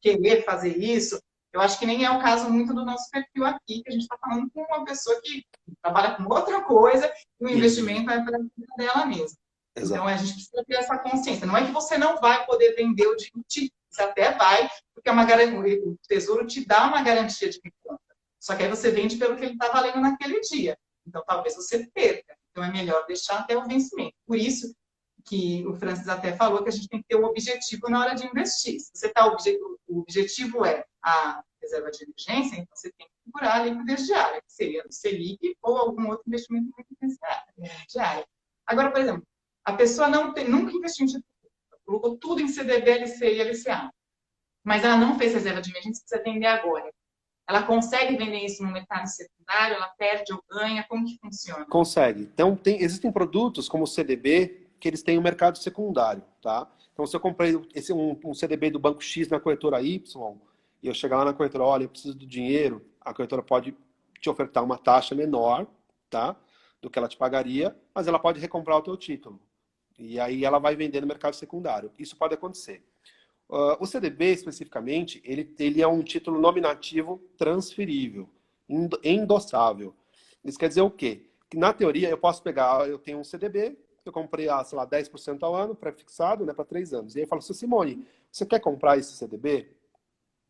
Speaker 1: querer fazer isso. Eu acho que nem é o caso muito do nosso perfil aqui, que a gente está falando com uma pessoa que trabalha com outra coisa e o
Speaker 2: E,
Speaker 1: investimento é para a vida dela mesma. Então,
Speaker 2: exato.
Speaker 1: a gente precisa ter essa consciência. Não é que você não vai poder vender o título, você até vai, porque o Tesouro te dá uma garantia de recompra. Só que aí você vende pelo que ele está valendo naquele dia. Então, talvez você perca. Então, é melhor deixar até o vencimento. Por isso que o Francis até falou que a gente tem que ter um objetivo na hora de investir. Se você tá, o objetivo é a reserva de emergência, então você tem que procurar a liquidez diária, que seria o Selic ou algum outro investimento em liquidez diária. Agora, por exemplo, a pessoa nunca investiu em título público, colocou tudo em CDB, LC e LCA, mas ela não fez reserva de emergência, precisa vender agora. Ela consegue vender isso no mercado secundário? Ela perde ou ganha? Como que funciona?
Speaker 2: Consegue. Então, existem produtos como o CDB que eles têm um mercado secundário, tá? Então, se eu comprei um CDB do Banco X na corretora Y, e eu chegar lá na corretora, olha, eu preciso do dinheiro, a corretora pode te ofertar uma taxa menor, tá? Do que ela te pagaria, mas ela pode recomprar o teu título. E aí ela vai vender no mercado secundário. Isso pode acontecer. O CDB, especificamente, ele é um título nominativo transferível, endossável. Isso quer dizer o quê? Que, na teoria, eu posso pegar, eu tenho um CDB, eu comprei, sei lá, 10% ao ano, pré-fixado, né, para 3 anos. E aí eu falo assim, Simone, você quer comprar esse CDB?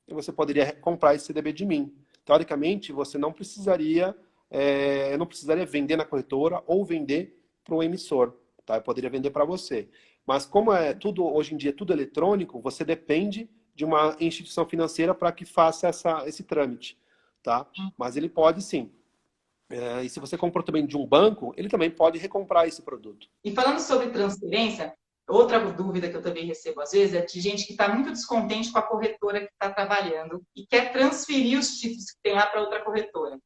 Speaker 2: E você poderia comprar esse CDB de mim. Teoricamente, você não precisaria, eu não precisaria vender na corretora ou vender para o emissor. Tá? Eu poderia vender para você. Mas como é tudo, hoje em dia, tudo eletrônico, você depende de uma instituição financeira para que faça esse trâmite. Tá? Mas ele pode sim. E se você comprou também de um banco, ele também pode recomprar esse produto.
Speaker 1: E falando sobre transferência, outra dúvida que eu também recebo às vezes é de gente que está muito descontente com a corretora que está trabalhando e quer transferir os títulos que tem lá para outra corretora.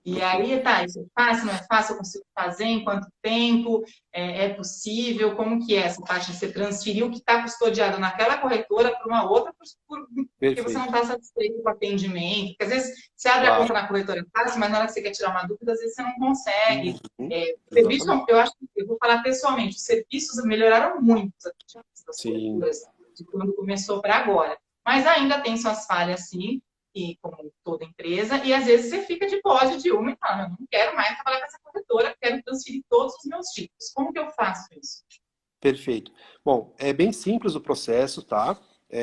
Speaker 1: E
Speaker 2: Perfeito.
Speaker 1: aí, tá, isso é fácil, não é fácil, eu consigo fazer, em quanto tempo, é possível, como que é essa parte de você transferir o que está custodiado naquela corretora para uma outra, porque você não
Speaker 2: Perfeito.
Speaker 1: está satisfeito com o atendimento, porque às vezes você abre a
Speaker 2: Claro.
Speaker 1: conta na corretora fácil, mas na hora que você quer tirar uma dúvida, às vezes você não consegue.
Speaker 2: Uhum.
Speaker 1: Serviço,
Speaker 2: Exatamente.
Speaker 1: eu acho que, eu vou falar pessoalmente, os serviços melhoraram muito os atendimentos das
Speaker 2: Sim.
Speaker 1: corretoras de quando começou para agora. Mas ainda tem suas falhas, sim, e como toda empresa, e às vezes você fica de bode de uma e fala, eu não quero mais trabalhar com essa corretora, quero transferir todos os meus títulos. Como que eu faço isso?
Speaker 2: Perfeito. Bom, é bem simples o processo, tá?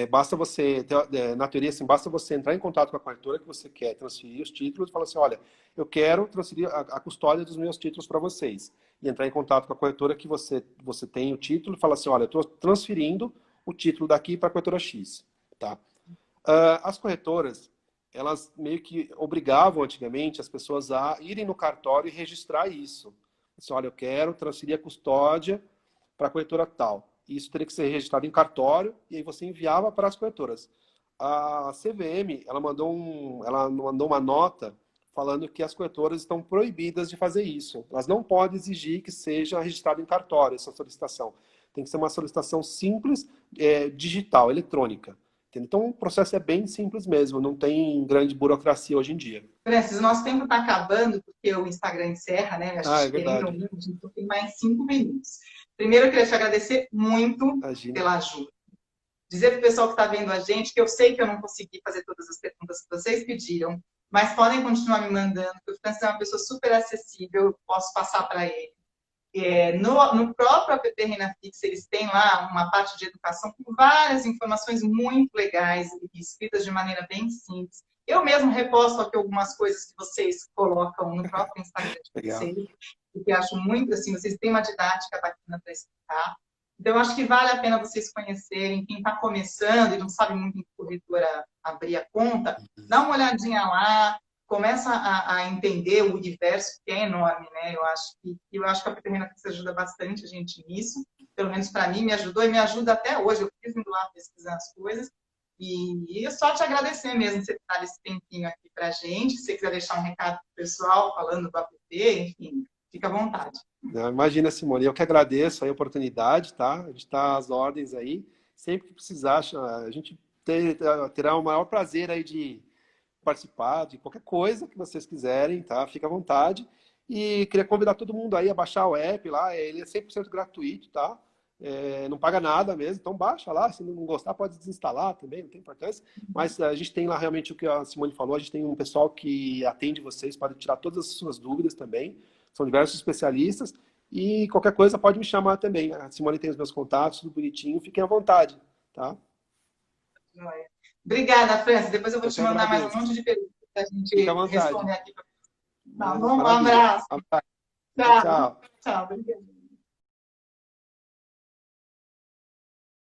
Speaker 2: Basta você, na teoria, assim, basta você entrar em contato com a corretora que você quer transferir os títulos e falar assim, olha, eu quero transferir a custódia dos meus títulos para vocês. E entrar em contato com a corretora que você tem o título e falar assim, olha, eu estou transferindo o título daqui para a corretora X, tá? As corretoras, elas meio que obrigavam antigamente as pessoas a irem no cartório e registrar isso. Assim, olha, eu quero transferir a custódia para a corretora tal. Isso teria que ser registrado em cartório e aí você enviava para as corretoras. A CVM, ela mandou uma nota falando que as corretoras estão proibidas de fazer isso. Elas não podem exigir que seja registrado em cartório essa solicitação. Tem que ser uma solicitação simples, digital, eletrônica. Então, o processo é bem simples mesmo, não tem grande burocracia hoje em dia.
Speaker 1: Francis, o nosso tempo está acabando, porque o Instagram encerra, né? A
Speaker 2: Ah, é
Speaker 1: gente querendo ou
Speaker 2: verdade.
Speaker 1: não, a gente tem mais 5 minutos. Primeiro, eu queria te agradecer muito
Speaker 2: Imagina.
Speaker 1: pela ajuda. Dizer para o pessoal que está vendo a gente que eu sei que eu não consegui fazer todas as perguntas que vocês pediram, mas podem continuar me mandando, porque o Francis é uma pessoa super acessível, eu posso passar para ele. No próprio app Renda Fixa, eles têm lá uma parte de educação com várias informações muito legais e escritas de maneira bem simples. Eu mesmo reposto aqui algumas coisas que vocês colocam no próprio Instagram de
Speaker 2: Legal.
Speaker 1: vocês, porque eu acho muito assim, vocês têm uma didática bacana para explicar. Então, eu acho que vale a pena vocês conhecerem. Quem está começando e não sabe muito em que corretora abrir a conta, dá uma olhadinha lá, começa a entender o universo, que é enorme, né? Eu acho que a Pepe Renda Fixa ajuda bastante a gente nisso. Pelo menos para mim, me ajudou e me ajuda até hoje. Eu fiz indo lá pesquisar as coisas. E eu só te agradecer mesmo de você dar esse tempinho aqui para a gente. Se você quiser deixar um recado pro pessoal falando do app, enfim, fica à vontade.
Speaker 2: Não, imagina, Simone, eu que agradeço a oportunidade, tá? A gente está às ordens aí. Sempre que precisar, a gente terá o maior prazer aí de participar de qualquer coisa que vocês quiserem, tá? Fica à vontade. E queria convidar todo mundo aí a baixar o app lá, ele é 100% gratuito, tá? Não paga nada mesmo, então baixa lá, se não gostar pode desinstalar também, não tem importância. Mas a gente tem lá realmente o que a Simone falou, a gente tem um pessoal que atende vocês, pode tirar todas as suas dúvidas também, são diversos especialistas, e qualquer coisa pode me chamar também. A Simone tem os meus contatos, tudo bonitinho, fiquem à vontade, tá?
Speaker 1: Obrigada, Francis. Depois eu vou
Speaker 2: Eu
Speaker 1: te
Speaker 2: que
Speaker 1: mandar mais um
Speaker 2: agradeço.
Speaker 1: monte de perguntas para a
Speaker 2: Fica à
Speaker 1: gente
Speaker 2: vontade.
Speaker 1: responder aqui. Tá bom? Um
Speaker 2: Maravilha.
Speaker 1: abraço.
Speaker 2: Tchau,
Speaker 1: Tchau.
Speaker 2: tchau.
Speaker 1: Tchau. Obrigada.